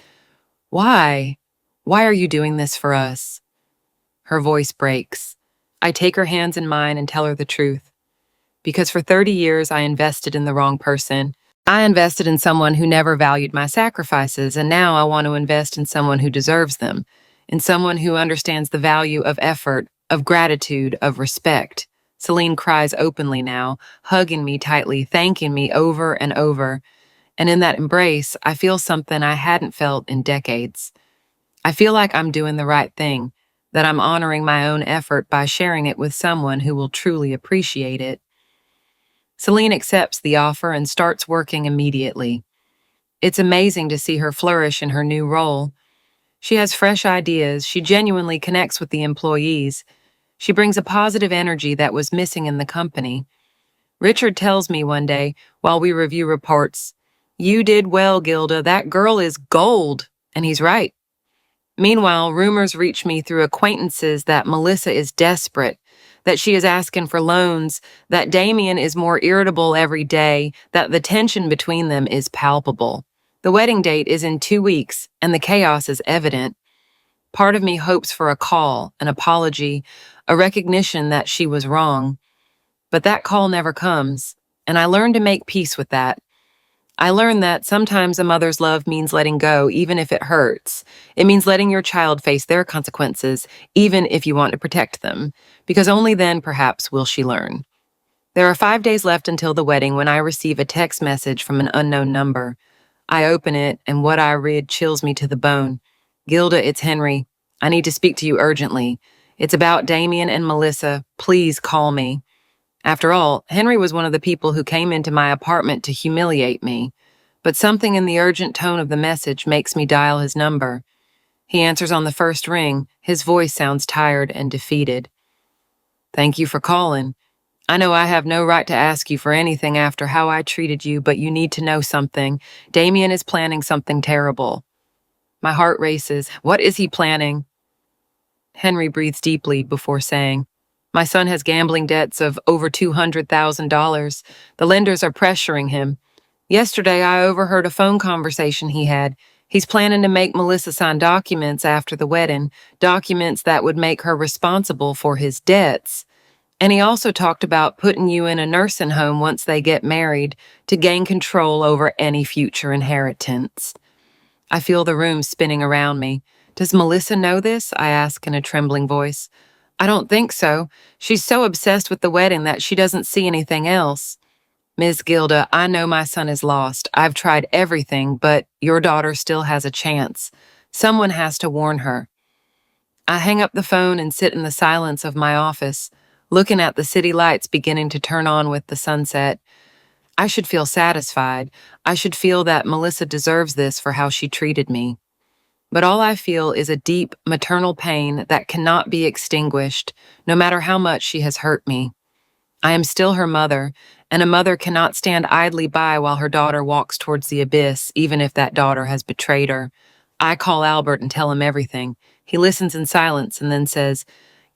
Why? Why are you doing this for us? Her voice breaks. I take her hands in mine and tell her the truth. Because for 30 years, I invested in the wrong person. I invested in someone who never valued my sacrifices, and now I want to invest in someone who deserves them, in someone who understands the value of effort, of gratitude, of respect. Celine cries openly now, hugging me tightly, thanking me over and over. And in that embrace, I feel something I hadn't felt in decades. I feel like I'm doing the right thing, that I'm honoring my own effort by sharing it with someone who will truly appreciate it. Celine accepts the offer and starts working immediately. It's amazing to see her flourish in her new role. She has fresh ideas, she genuinely connects with the employees. She brings a positive energy that was missing in the company. Richard tells me one day, while we review reports, "You did well, Gilda, that girl is gold," and he's right. Meanwhile, rumors reach me through acquaintances that Melissa is desperate, that she is asking for loans, that Damien is more irritable every day, that the tension between them is palpable. The wedding date is in 2 weeks, and the chaos is evident. Part of me hopes for a call, an apology, a recognition that she was wrong. But that call never comes, and I learn to make peace with that. I learned that sometimes a mother's love means letting go, even if it hurts. It means letting your child face their consequences, even if you want to protect them, because only then, perhaps, will she learn. There are 5 days left until the wedding when I receive a text message from an unknown number. I open it, and what I read chills me to the bone. "Gilda, it's Henry. I need to speak to you urgently. It's about Damien and Melissa. Please call me." After all, Henry was one of the people who came into my apartment to humiliate me. But something in the urgent tone of the message makes me dial his number. He answers on the first ring. His voice sounds tired and defeated. "Thank you for calling. I know I have no right to ask you for anything after how I treated you, but you need to know something. Damien is planning something terrible." My heart races. What is he planning? Henry breathes deeply before saying, "My son has gambling debts of over $200,000. The lenders are pressuring him. Yesterday, I overheard a phone conversation he had. He's planning to make Melissa sign documents after the wedding, documents that would make her responsible for his debts. And he also talked about putting you in a nursing home once they get married to gain control over any future inheritance." I feel the room spinning around me. "Does Melissa know this?" I ask in a trembling voice. "I don't think so. She's so obsessed with the wedding that she doesn't see anything else." "Ms. Gilda, I know my son is lost. I've tried everything, but your daughter still has a chance. Someone has to warn her." I hang up the phone and sit in the silence of my office, looking at the city lights beginning to turn on with the sunset. I should feel satisfied. I should feel that Melissa deserves this for how she treated me. But all I feel is a deep maternal pain that cannot be extinguished, no matter how much she has hurt me. I am still her mother, and a mother cannot stand idly by while her daughter walks towards the abyss, even if that daughter has betrayed her. I call Albert and tell him everything. He listens in silence and then says,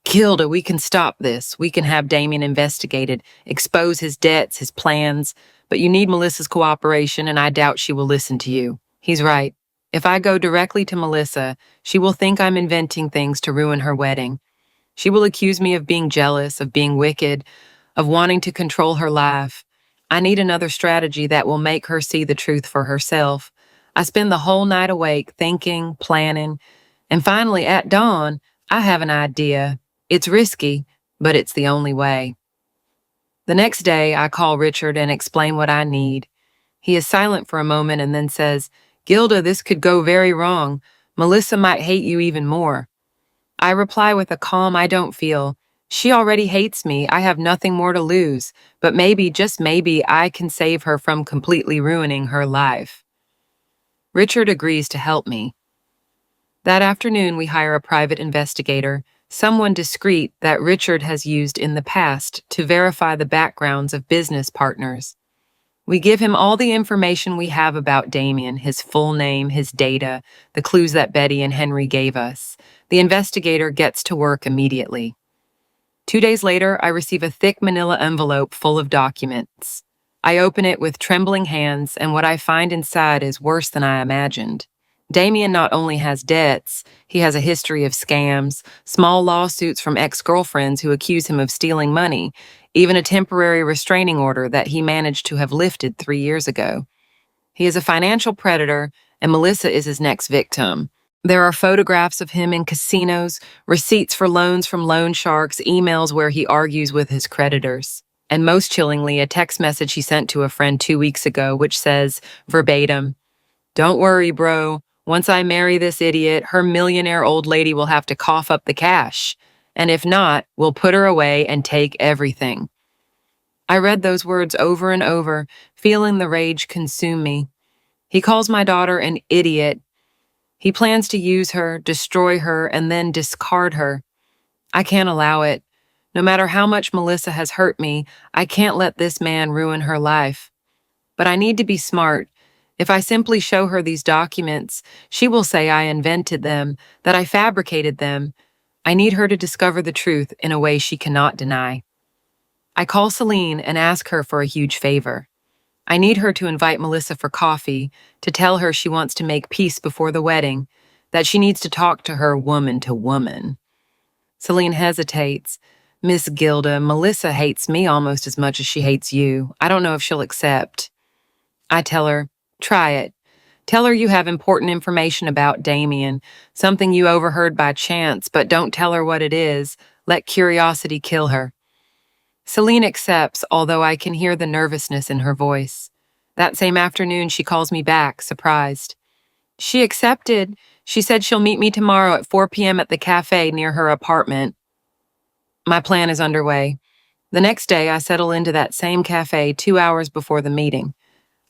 "Gilda, we can stop this. We can have Damien investigated, expose his debts, his plans, but you need Melissa's cooperation, and I doubt she will listen to you." He's right. If I go directly to Melissa, she will think I'm inventing things to ruin her wedding. She will accuse me of being jealous, of being wicked, of wanting to control her life. I need another strategy that will make her see the truth for herself. I spend the whole night awake, thinking, planning, and finally, at dawn, I have an idea. It's risky, but it's the only way. The next day, I call Richard and explain what I need. He is silent for a moment and then says, "Gilda, this could go very wrong. Melissa might hate you even more." I reply with a calm I don't feel. She already hates me. I have nothing more to lose, but maybe, just maybe, I can save her from completely ruining her life. Richard agrees to help me. That afternoon, we hire a private investigator, someone discreet that Richard has used in the past to verify the backgrounds of business partners. We give him all the information we have about Damien, his full name, his data, the clues that Betty and Henry gave us. The investigator gets to work immediately. 2 days later, I receive a thick manila envelope full of documents. I open it with trembling hands, and what I find inside is worse than I imagined. Damien not only has debts, he has a history of scams, small lawsuits from ex-girlfriends who accuse him of stealing money, even a temporary restraining order that he managed to have lifted 3 years ago. He is a financial predator, and Melissa is his next victim. There are photographs of him in casinos, receipts for loans from loan sharks, emails where he argues with his creditors. And most chillingly, a text message he sent to a friend 2 weeks ago, which says, verbatim, "Don't worry, bro. Once I marry this idiot, her millionaire old lady will have to cough up the cash. And if not, we'll put her away and take everything." I read those words over and over, feeling the rage consume me. He calls my daughter an idiot. He plans to use her, destroy her, and then discard her. I can't allow it. No matter how much Melissa has hurt me, I can't let this man ruin her life. But I need to be smart. If I simply show her these documents, she will say I invented them, that I fabricated them. I need her to discover the truth in a way she cannot deny. I call Celine and ask her for a huge favor. I need her to invite Melissa for coffee, to tell her she wants to make peace before the wedding, that she needs to talk to her woman to woman. Celine hesitates. "Miss Gilda, Melissa hates me almost as much as she hates you. I don't know if she'll accept." I tell her, "Try it. Tell her you have important information about Damien, something you overheard by chance, but don't tell her what it is. Let curiosity kill her." Celine accepts, although I can hear the nervousness in her voice. That same afternoon, she calls me back, surprised. She accepted. She said she'll meet me tomorrow at 4 p.m. at the cafe near her apartment. My plan is underway. The next day, I settle into that same cafe 2 hours before the meeting.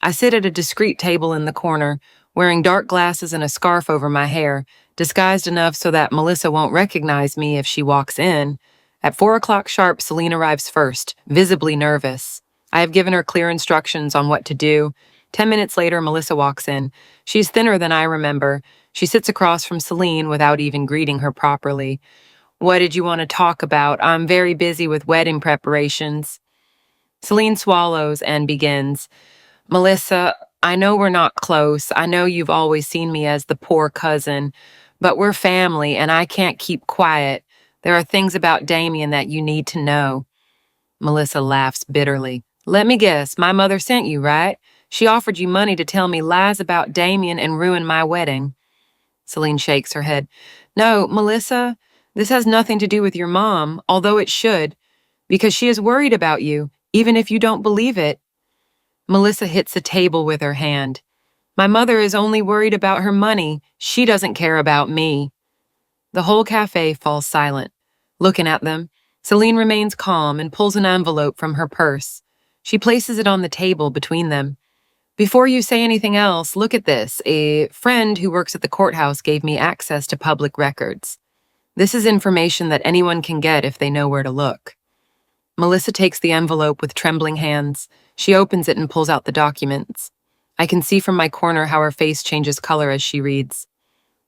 I sit at a discreet table in the corner, wearing dark glasses and a scarf over my hair, disguised enough so that Melissa won't recognize me if she walks in. At 4 o'clock sharp, Celine arrives first, visibly nervous. I have given her clear instructions on what to do. 10 minutes later, Melissa walks in. She's thinner than I remember. She sits across from Celine without even greeting her properly. "What did you want to talk about? I'm very busy with wedding preparations." Celine swallows and begins. "Melissa, I know we're not close. I know you've always seen me as the poor cousin, but we're family and I can't keep quiet. There are things about Damien that you need to know." Melissa laughs bitterly. "Let me guess, my mother sent you, right? She offered you money to tell me lies about Damien and ruin my wedding." Celine shakes her head. "No, Melissa, this has nothing to do with your mom, although it should, because she is worried about you, even if you don't believe it." Melissa hits the table with her hand. "My mother is only worried about her money. She doesn't care about me." The whole cafe falls silent. Looking at them, Celine remains calm and pulls an envelope from her purse. She places it on the table between them. "Before you say anything else, look at this. A friend who works at the courthouse gave me access to public records. This is information that anyone can get if they know where to look." Melissa takes the envelope with trembling hands. She opens it and pulls out the documents. I can see from my corner how her face changes color as she reads.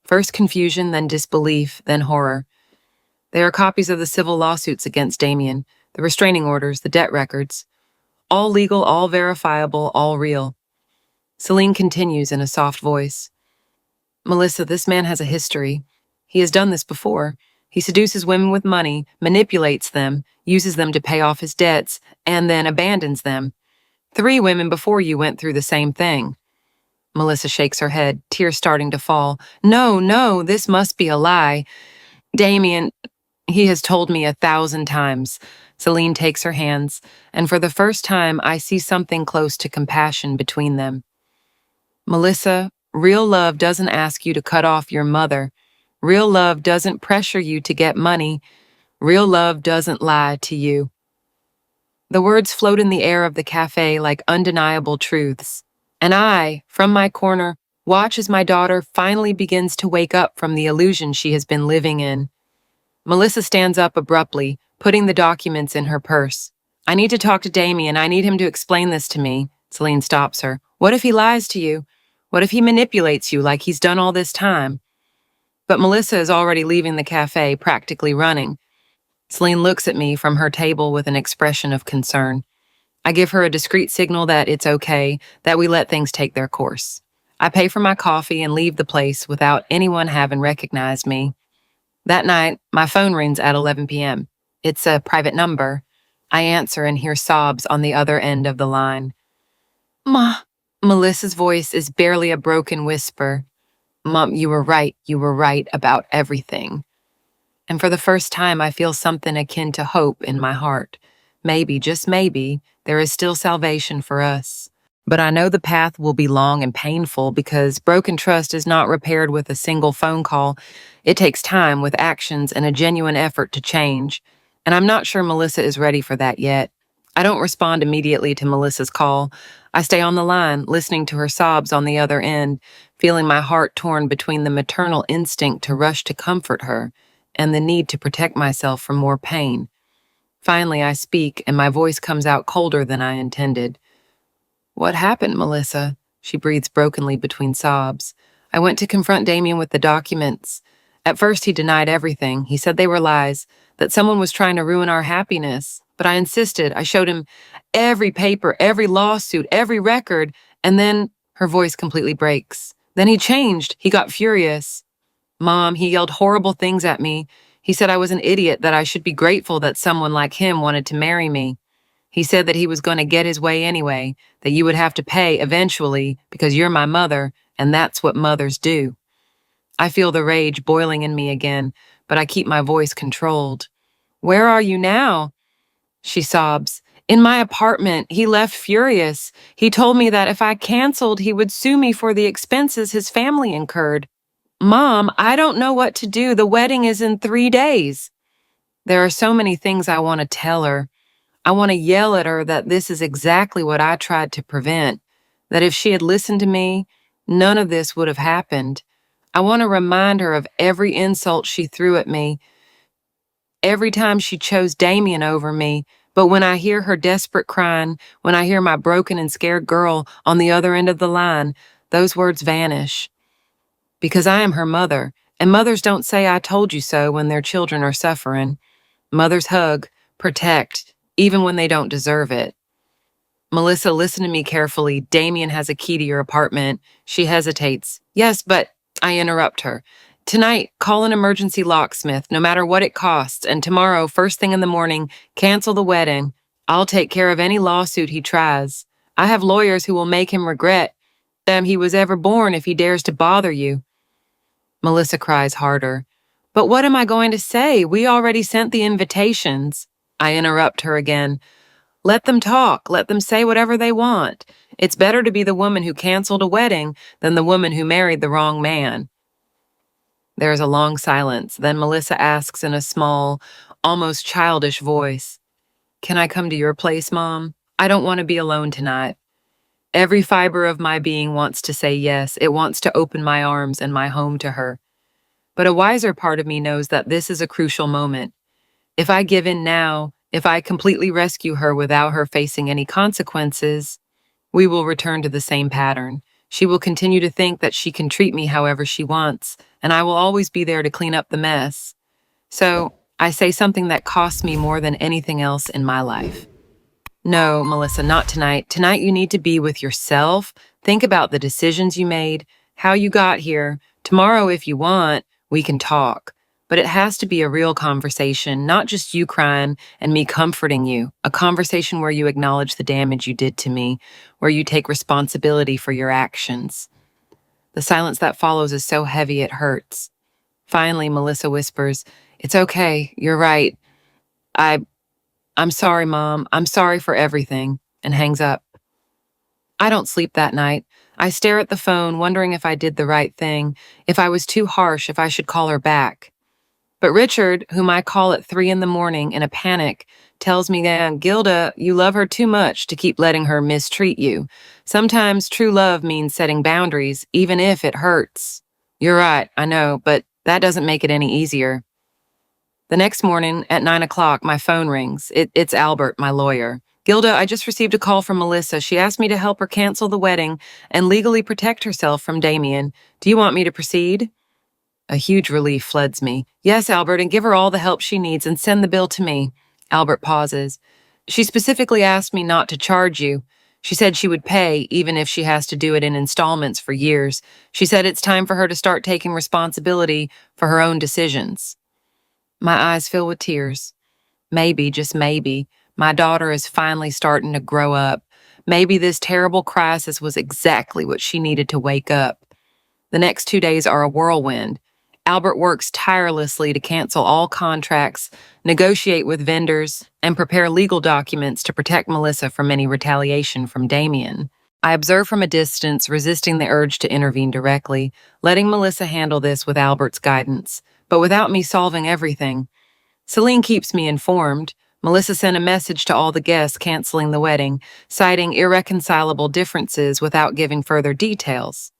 First confusion, then disbelief, then horror. They are copies of the civil lawsuits against Damien, the restraining orders, the debt records. All legal, all verifiable, all real. Celine continues in a soft voice. "Melissa, this man has a history. He has done this before. He seduces women with money, manipulates them, uses them to pay off his debts, and then abandons them. 3 women before you went through the same thing." Melissa shakes her head, tears starting to fall. No, this must be a lie. Damien, he has told me 1,000 times." Celine takes her hands, and for the first time, I see something close to compassion between them. "Melissa, real love doesn't ask you to cut off your mother. Real love doesn't pressure you to get money. Real love doesn't lie to you." The words float in the air of the cafe like undeniable truths. And I, from my corner, Watch as my daughter finally begins to wake up from the illusion she has been living in. Melissa stands up abruptly, putting the documents in her purse. I need to talk to Damien. I need him to explain this to me. Celine stops her. What if he lies to you? What if he manipulates you like he's done all this time? But Melissa is already leaving the cafe, practically running. Celine looks at me from her table with an expression of concern. I give her a discreet signal that it's okay, that we let things take their course. I pay for my coffee and leave the place without anyone having recognized me. That night, my phone rings at 11 p.m. It's a private number. I answer and hear sobs on the other end of the line. Ma. Melissa's voice is barely a broken whisper. Mom, you were right. You were right about everything. And for the first time, I feel something akin to hope in my heart. Maybe, just maybe, there is still salvation for us. But I know the path will be long and painful because broken trust is not repaired with a single phone call. It takes time with actions and a genuine effort to change. And I'm not sure Melissa is ready for that yet. I don't respond immediately to Melissa's call. I stay on the line, listening to her sobs on the other end, feeling my heart torn between the maternal instinct to rush to comfort her and the need to protect myself from more pain. Finally, I speak, and my voice comes out colder than I intended. What happened, Melissa? She breathes brokenly between sobs. I went to confront Damien with the documents. At first, he denied everything. He said they were lies, that someone was trying to ruin our happiness. But I insisted. I showed him every paper, every lawsuit, every record, and then her voice completely breaks. Then he changed. He got furious. Mom, he yelled horrible things at me. He said I was an idiot, that I should be grateful that someone like him wanted to marry me. He said that he was going to get his way anyway, that you would have to pay eventually because you're my mother, and that's what mothers do. I feel the rage boiling in me again, but I keep my voice controlled. Where are you now? She sobs. In my apartment. He left furious. He told me that if I canceled, he would sue me for the expenses his family incurred. Mom, I don't know what to do. The wedding is in 3 days. There are so many things I want to tell her. I want to yell at her that this is exactly what I tried to prevent, that if she had listened to me, none of this would have happened. I want to remind her of every insult she threw at me, every time she chose Damien over me. But when I hear her desperate crying, when I hear my broken and scared girl on the other end of the line, those words vanish. Because I am her mother, and mothers don't say I told you so when their children are suffering. Mothers hug, protect, even when they don't deserve it. Melissa, listen to me carefully. Damien has a key to your apartment. She hesitates. Yes, but I interrupt her. Tonight, call an emergency locksmith, no matter what it costs, and tomorrow, first thing in the morning, cancel the wedding. I'll take care of any lawsuit he tries. I have lawyers who will make him regret that he was ever born if he dares to bother you. Melissa cries harder. But what am I going to say? We already sent the invitations. I interrupt her again. Let them talk. Let them say whatever they want. It's better to be the woman who canceled a wedding than the woman who married the wrong man. There is a long silence. Then Melissa asks in a small, almost childish voice, Can I come to your place, Mom? I don't want to be alone tonight. Every fiber of my being wants to say yes. It wants to open my arms and my home to her. But a wiser part of me knows that this is a crucial moment. If I give in now, if I completely rescue her without her facing any consequences, we will return to the same pattern. She will continue to think that she can treat me however she wants, and I will always be there to clean up the mess. So, I say something that costs me more than anything else in my life. No, Melissa, not tonight. Tonight you need to be with yourself. Think about the decisions you made, how you got here. Tomorrow, if you want, we can talk. But it has to be a real conversation, not just you crying and me comforting you. A conversation where you acknowledge the damage you did to me, where you take responsibility for your actions. The silence that follows is so heavy it hurts. Finally, Melissa whispers, It's okay, you're right. I'm sorry, Mom. I'm sorry for everything, and hangs up. I don't sleep that night. I stare at the phone, wondering if I did the right thing, if I was too harsh, if I should call her back. But Richard, whom I call at 3 in the morning in a panic, tells me that, Gilda, you love her too much to keep letting her mistreat you. Sometimes true love means setting boundaries, even if it hurts. You're right, I know, but that doesn't make it any easier. The next morning at 9 o'clock, my phone rings. It's Albert, my lawyer. Gilda, I just received a call from Melissa. She asked me to help her cancel the wedding and legally protect herself from Damien. Do you want me to proceed? A huge relief floods me. Yes, Albert, and give her all the help she needs and send the bill to me. Albert pauses. She specifically asked me not to charge you. She said she would pay, even if she has to do it in installments for years. She said it's time for her to start taking responsibility for her own decisions. My eyes fill with tears. Maybe, just maybe, my daughter is finally starting to grow up. Maybe this terrible crisis was exactly what she needed to wake up. The next 2 days are a whirlwind. Albert works tirelessly to cancel all contracts, negotiate with vendors, and prepare legal documents to protect Melissa from any retaliation from Damien. I observe from a distance, resisting the urge to intervene directly, letting Melissa handle this with Albert's guidance, but without me solving everything. Celine keeps me informed. Melissa sent a message to all the guests canceling the wedding, citing irreconcilable differences without giving further details.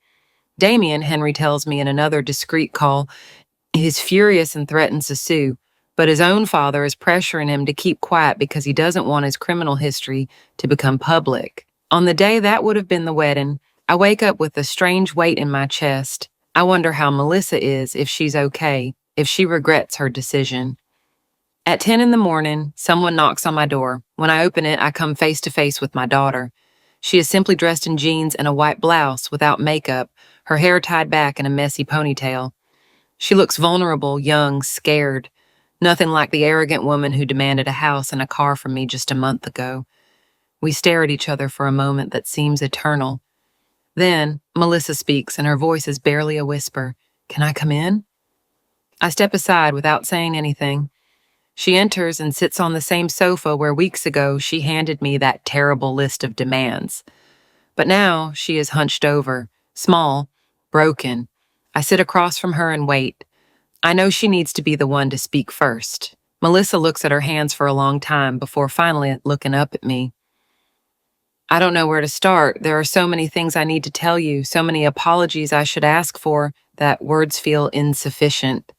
Damien, Henry tells me in another discreet call, is furious and threatens to sue, but his own father is pressuring him to keep quiet because he doesn't want his criminal history to become public. On the day that would have been the wedding, I wake up with a strange weight in my chest. I wonder how Melissa is, if she's okay, if she regrets her decision. At 10 in the morning, someone knocks on my door. When I open it, I come face to face with my daughter. She is simply dressed in jeans and a white blouse without makeup, her hair tied back in a messy ponytail. She looks vulnerable, young, scared. Nothing like the arrogant woman who demanded a house and a car from me just a month ago. We stare at each other for a moment that seems eternal. Then, Melissa speaks, and her voice is barely a whisper. Can I come in? I step aside without saying anything. She enters and sits on the same sofa where weeks ago she handed me that terrible list of demands. But now she is hunched over, small, broken. I sit across from her and wait. I know she needs to be the one to speak first. Melissa looks at her hands for a long time before finally looking up at me. I don't know where to start. There are so many things I need to tell you, so many apologies I should ask for, that words feel insufficient.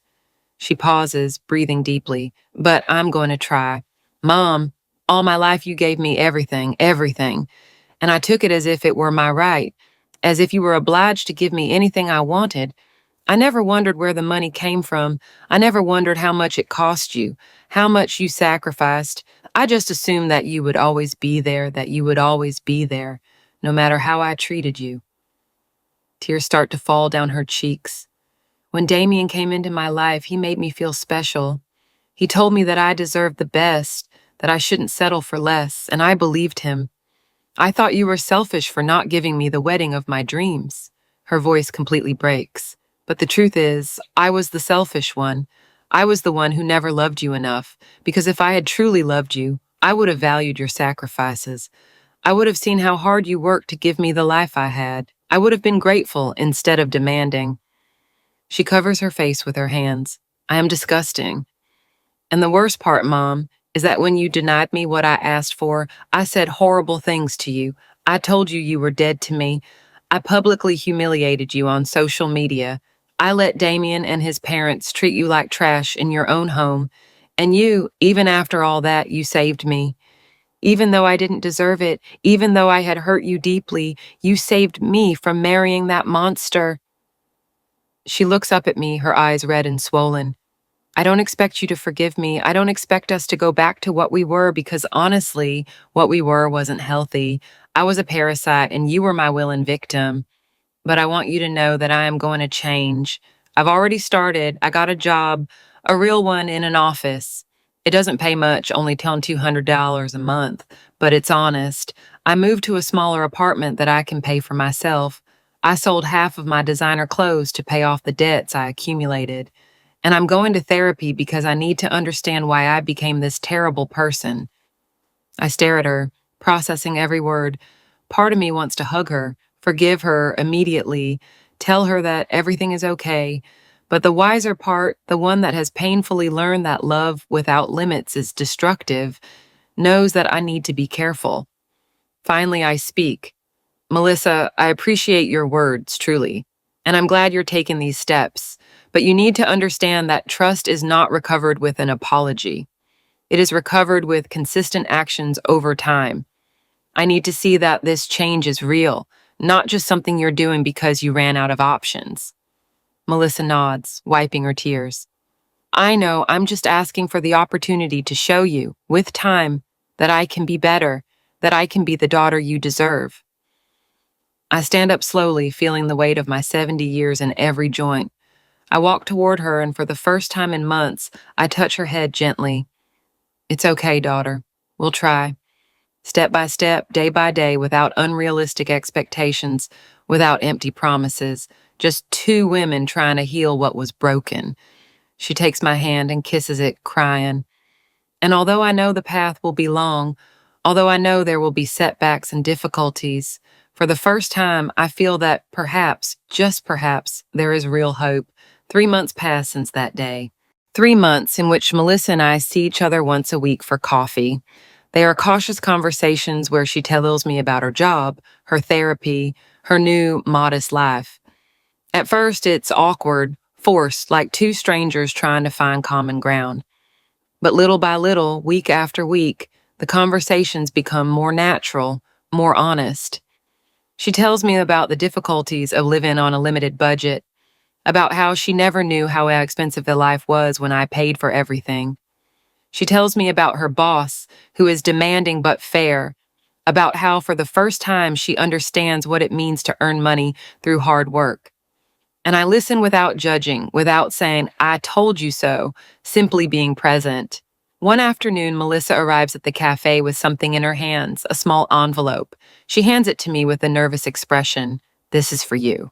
She pauses, breathing deeply, but I'm going to try. Mom, all my life you gave me everything, everything. And I took it as if it were my right, as if you were obliged to give me anything I wanted. I never wondered where the money came from. I never wondered how much it cost you, how much you sacrificed. I just assumed that you would always be there, that you would always be there, no matter how I treated you. Tears start to fall down her cheeks. When Damien came into my life, he made me feel special. He told me that I deserved the best, that I shouldn't settle for less, and I believed him. I thought you were selfish for not giving me the wedding of my dreams. Her voice completely breaks. But the truth is, I was the selfish one. I was the one who never loved you enough, because if I had truly loved you, I would have valued your sacrifices. I would have seen how hard you worked to give me the life I had. I would have been grateful instead of demanding. She covers her face with her hands. I am disgusting. And the worst part, Mom, is that when you denied me what I asked for, I said horrible things to you. I told you you were dead to me. I publicly humiliated you on social media. I let Damien and his parents treat you like trash in your own home. And you, even after all that, you saved me. Even though I didn't deserve it, even though I had hurt you deeply, you saved me from marrying that monster. She looks up at me, her eyes red and swollen. I don't expect you to forgive me. I don't expect us to go back to what we were because honestly, what we were wasn't healthy. I was a parasite and you were my willing victim. But I want you to know that I am going to change. I've already started. I got a job, a real one in an office. It doesn't pay much, only $200 a month, but it's honest. I moved to a smaller apartment that I can pay for myself. I sold half of my designer clothes to pay off the debts I accumulated. And I'm going to therapy because I need to understand why I became this terrible person. I stare at her, processing every word. Part of me wants to hug her, forgive her immediately, tell her that everything is okay. But the wiser part, the one that has painfully learned that love without limits is destructive, knows that I need to be careful. Finally, I speak. Melissa, I appreciate your words, truly, and I'm glad you're taking these steps, but you need to understand that trust is not recovered with an apology. It is recovered with consistent actions over time. I need to see that this change is real, not just something you're doing because you ran out of options. Melissa nods, wiping her tears. I know I'm just asking for the opportunity to show you, with time, that I can be better, that I can be the daughter you deserve. I stand up slowly, feeling the weight of my 70 years in every joint. I walk toward her, and for the first time in months, I touch her head gently. It's okay, daughter. We'll try. Step by step, day by day, without unrealistic expectations, without empty promises, just two women trying to heal what was broken. She takes my hand and kisses it, crying. And although I know the path will be long, although I know there will be setbacks and difficulties, for the first time I feel that perhaps, just perhaps, there is real hope. 3 months pass since that day. 3 months in which Melissa and I see each other once a week for coffee. They are cautious conversations where she tells me about her job, her therapy, her new, modest life. At first, it's awkward, forced, like two strangers trying to find common ground. But little by little, week after week, the conversations become more natural, more honest. She tells me about the difficulties of living on a limited budget, about how she never knew how expensive the life was when I paid for everything. She tells me about her boss, who is demanding but fair, about how for the first time she understands what it means to earn money through hard work. And I listen without judging, without saying, I told you so, simply being present. One afternoon, Melissa arrives at the cafe with something in her hands, a small envelope. She hands it to me with a nervous expression. This is for you.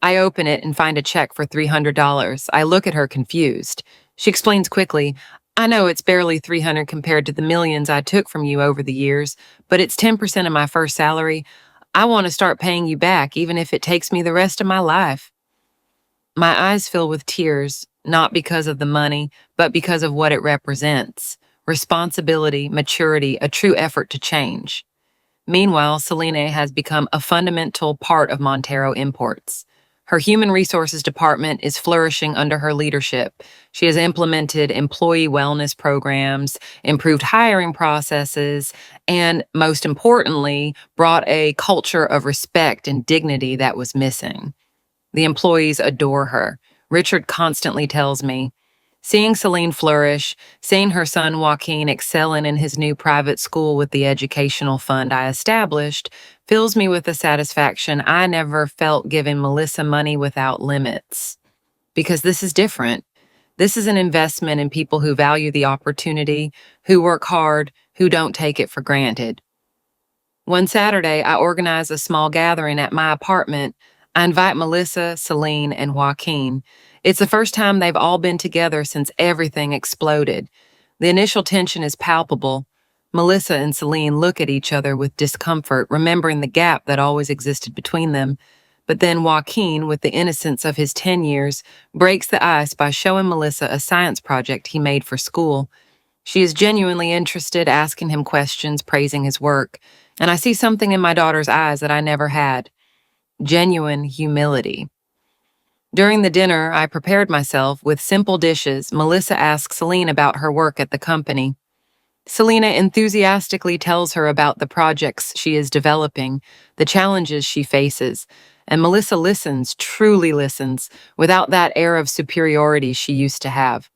I open it and find a check for $300. I look at her confused. She explains quickly, I know it's barely $300 compared to the millions I took from you over the years, but it's 10% of my first salary. I want to start paying you back, even if it takes me the rest of my life. My eyes fill with tears, not because of the money, but because of what it represents. Responsibility, maturity, a true effort to change. Meanwhile, Selene has become a fundamental part of Montero Imports. Her human resources department is flourishing under her leadership. She has implemented employee wellness programs, improved hiring processes, and most importantly, brought a culture of respect and dignity that was missing. The employees adore her. Richard constantly tells me, seeing Selene flourish, seeing her son Joaquin excelling in his new private school with the educational fund I established, fills me with the satisfaction I never felt giving Melissa money without limits. Because this is different. This is an investment in people who value the opportunity, who work hard, who don't take it for granted. One Saturday, I organize a small gathering at my apartment. I invite Melissa, Selene, and Joaquin. It's the first time they've all been together since everything exploded. The initial tension is palpable. Melissa and Selene look at each other with discomfort, remembering the gap that always existed between them. But then Joaquin, with the innocence of his 10 years, breaks the ice by showing Melissa a science project he made for school. She is genuinely interested, asking him questions, praising his work. And I see something in my daughter's eyes that I never had. Genuine humility. During the dinner, I prepared myself with simple dishes. Melissa asks Selene about her work at the company. Selena enthusiastically tells her about the projects she is developing, the challenges she faces, and Melissa listens, truly listens, without that air of superiority she used to have.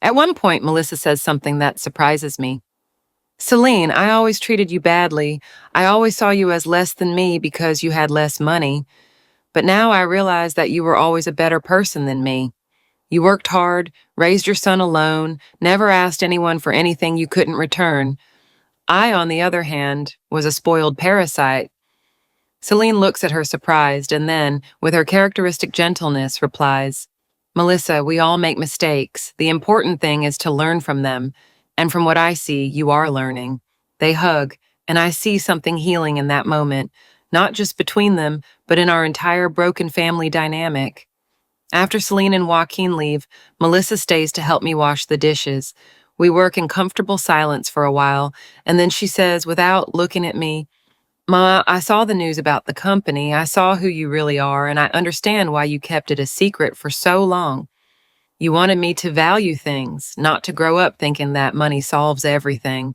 At one point, Melissa says something that surprises me. Selene, I always treated you badly. I always saw you as less than me because you had less money. But now I realize that you were always a better person than me. You worked hard, raised your son alone, never asked anyone for anything you couldn't return. I, on the other hand, was a spoiled parasite. Selene looks at her surprised and then, with her characteristic gentleness, replies, Melissa, we all make mistakes. The important thing is to learn from them. And from what I see, you are learning. They hug, and I see something healing in that moment, not just between them, but in our entire broken family dynamic. After Celine and Joaquin leave, Melissa stays to help me wash the dishes. We work in comfortable silence for a while, and then she says, without looking at me, Ma, I saw the news about the company. I saw who you really are, and I understand why you kept it a secret for so long. You wanted me to value things, not to grow up thinking that money solves everything.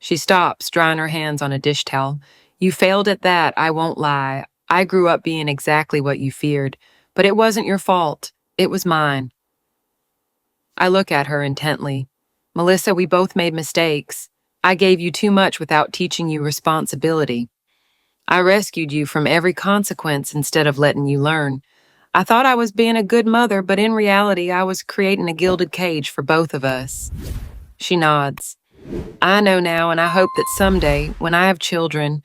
She stops, drying her hands on a dish towel. You failed at that, I won't lie. I grew up being exactly what you feared, but it wasn't your fault. It was mine. I look at her intently. Melissa, we both made mistakes. I gave you too much without teaching you responsibility. I rescued you from every consequence instead of letting you learn. I thought I was being a good mother, but in reality, I was creating a gilded cage for both of us. She nods. I know now, and I hope that someday, when I have children,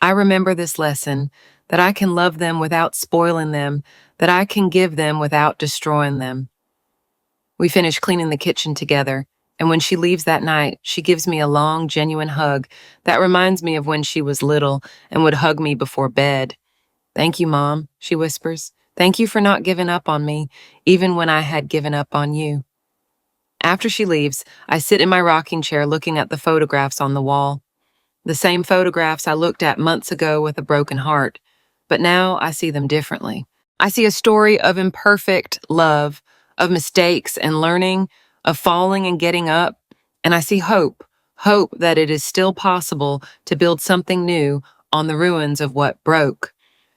I remember this lesson, that I can love them without spoiling them, that I can give them without destroying them. We finish cleaning the kitchen together, and when she leaves that night, she gives me a long, genuine hug that reminds me of when she was little and would hug me before bed. Thank you, Mom, she whispers. Thank you for not giving up on me, even when I had given up on you. After she leaves, I sit in my rocking chair looking at the photographs on the wall. The same photographs I looked at months ago with a broken heart, but now I see them differently. I see a story of imperfect love, of mistakes and learning, of falling and getting up, and I see hope that it is still possible to build something new on the ruins of what broke.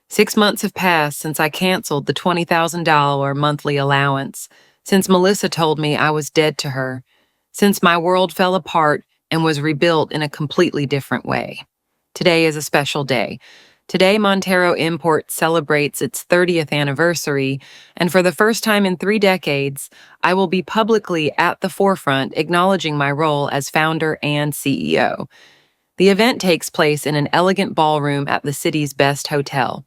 6 months have passed since I canceled the $20,000 monthly allowance, since Melissa told me I was dead to her, since my world fell apart and was rebuilt in a completely different way. Today is a special day. Today, Montero Import celebrates its 30th anniversary, and for the first time in 3 decades, I will be publicly at the forefront acknowledging my role as founder and CEO. The event takes place in an elegant ballroom at the city's best hotel.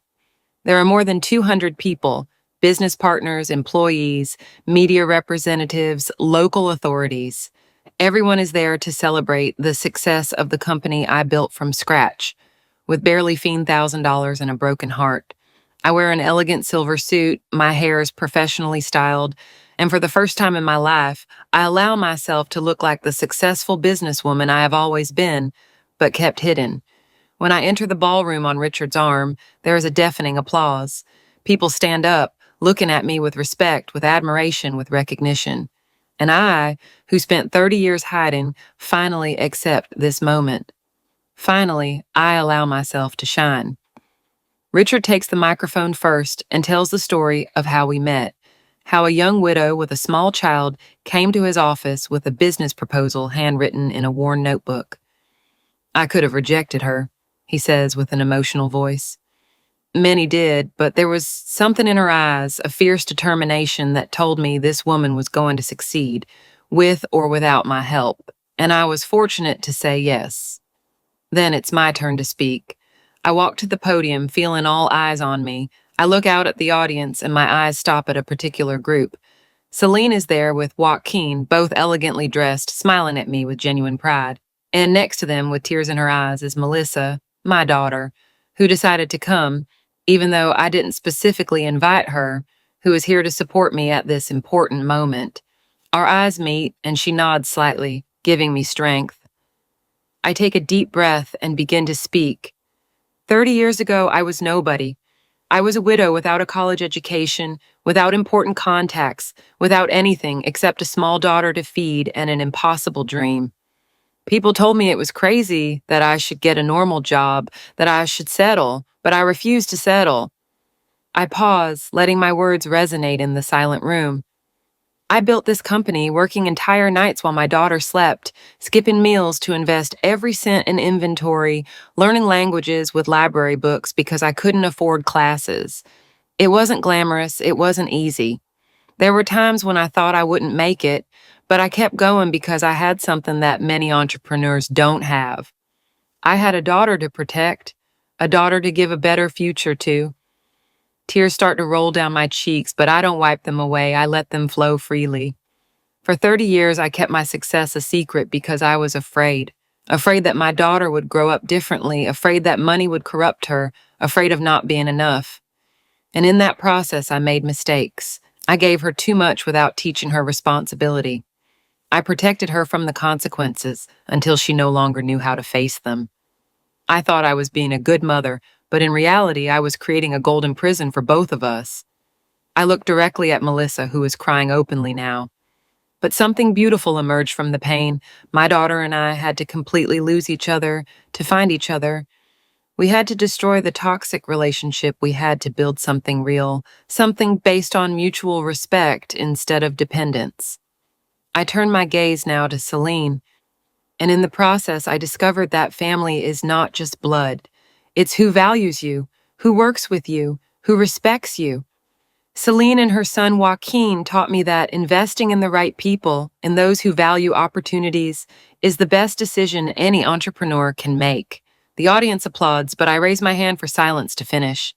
There are more than 200 people, business partners, employees, media representatives, local authorities. Everyone is there to celebrate the success of the company I built from scratch, with barely $15,000 and a broken heart. I wear an elegant silver suit, my hair is professionally styled, and for the first time in my life, I allow myself to look like the successful businesswoman I have always been, but kept hidden. When I enter the ballroom on Richard's arm, there is a deafening applause. People stand up, looking at me with respect, with admiration, with recognition. And I, who spent 30 years hiding, finally accept this moment. Finally, I allow myself to shine. Richard takes the microphone first and tells the story of how we met, how a young widow with a small child came to his office with a business proposal handwritten in a worn notebook. I could have rejected her, he says with an emotional voice. Many did, but there was something in her eyes, a fierce determination that told me this woman was going to succeed, with or without my help, and I was fortunate to say yes. Then it's my turn to speak. I walk to the podium, feeling all eyes on me. I look out at the audience, and my eyes stop at a particular group. Celine is there with Joaquin, both elegantly dressed, smiling at me with genuine pride. And next to them, with tears in her eyes, is Melissa, my daughter, who decided to come, even though I didn't specifically invite her, who is here to support me at this important moment. Our eyes meet, and she nods slightly, giving me strength. I take a deep breath and begin to speak. 30 years ago, I was nobody. I was a widow without a college education, without important contacts, without anything except a small daughter to feed and an impossible dream. People told me it was crazy, that I should get a normal job, that I should settle, but I refused to settle. I pause, letting my words resonate in the silent room. I built this company, working entire nights while my daughter slept, skipping meals to invest every cent in inventory, learning languages with library books because I couldn't afford classes. It wasn't glamorous, it wasn't easy. There were times when I thought I wouldn't make it, but I kept going because I had something that many entrepreneurs don't have. I had a daughter to protect, a daughter to give a better future to. Tears start to roll down my cheeks, but I don't wipe them away. I let them flow freely. For 30 years, I kept my success a secret because I was afraid that my daughter would grow up differently, afraid that money would corrupt her, afraid of not being enough. And in that process, I made mistakes. I gave her too much without teaching her responsibility. I protected her from the consequences until she no longer knew how to face them. I thought I was being a good mother, but in reality, I was creating a golden prison for both of us. I looked directly at Melissa, who was crying openly now. But something beautiful emerged from the pain. My daughter and I had to completely lose each other to find each other. We had to destroy the toxic relationship. We had to build something real, something based on mutual respect instead of dependence. I turned my gaze now to Celine, and in the process, I discovered that family is not just blood. It's who values you, who works with you, who respects you. Celine and her son Joaquin taught me that investing in the right people, in those who value opportunities, is the best decision any entrepreneur can make. The audience applauds, but I raise my hand for silence to finish.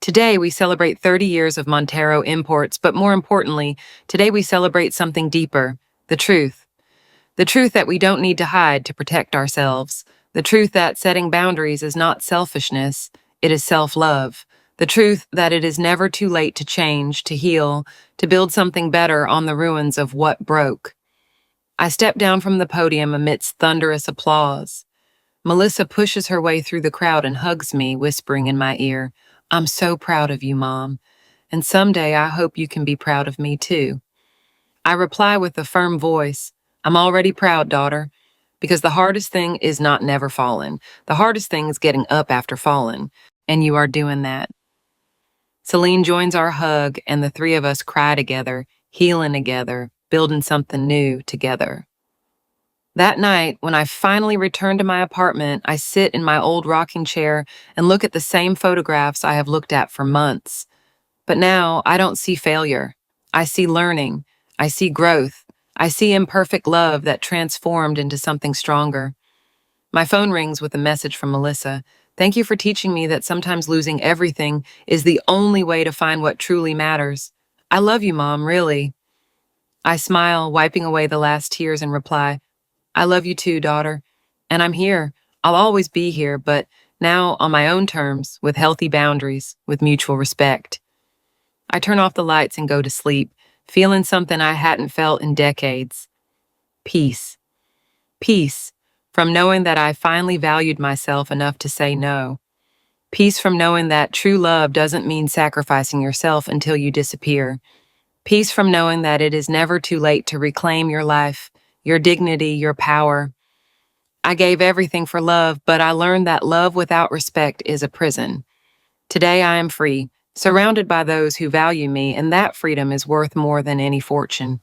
Today, we celebrate 30 years of Montero Imports, but more importantly, today we celebrate something deeper, the truth. The truth that we don't need to hide to protect ourselves. The truth that setting boundaries is not selfishness, it is self-love. The truth that it is never too late to change, to heal, to build something better on the ruins of what broke. I step down from the podium amidst thunderous applause. Melissa pushes her way through the crowd and hugs me, whispering in my ear, "I'm so proud of you, Mom. And someday I hope you can be proud of me too." I reply with a firm voice, "I'm already proud, daughter." Because the hardest thing is not never falling. The hardest thing is getting up after falling. And you are doing that. Celine joins our hug, and the three of us cry together, healing together, building something new together. That night, when I finally return to my apartment, I sit in my old rocking chair and look at the same photographs I have looked at for months. But now, I don't see failure. I see learning. I see growth. I see imperfect love that transformed into something stronger. My phone rings with a message from Melissa. "Thank you for teaching me that sometimes losing everything is the only way to find what truly matters. I love you, Mom, really." I smile, wiping away the last tears, and reply, "I love you too, daughter. And I'm here. I'll always be here, but now on my own terms, with healthy boundaries, with mutual respect." I turn off the lights and go to sleep, feeling something I hadn't felt in decades. Peace. Peace from knowing that I finally valued myself enough to say no. Peace from knowing that true love doesn't mean sacrificing yourself until you disappear. Peace from knowing that it is never too late to reclaim your life, your dignity, your power. I gave everything for love, but I learned that love without respect is a prison. Today I am free, surrounded by those who value me, and that freedom is worth more than any fortune.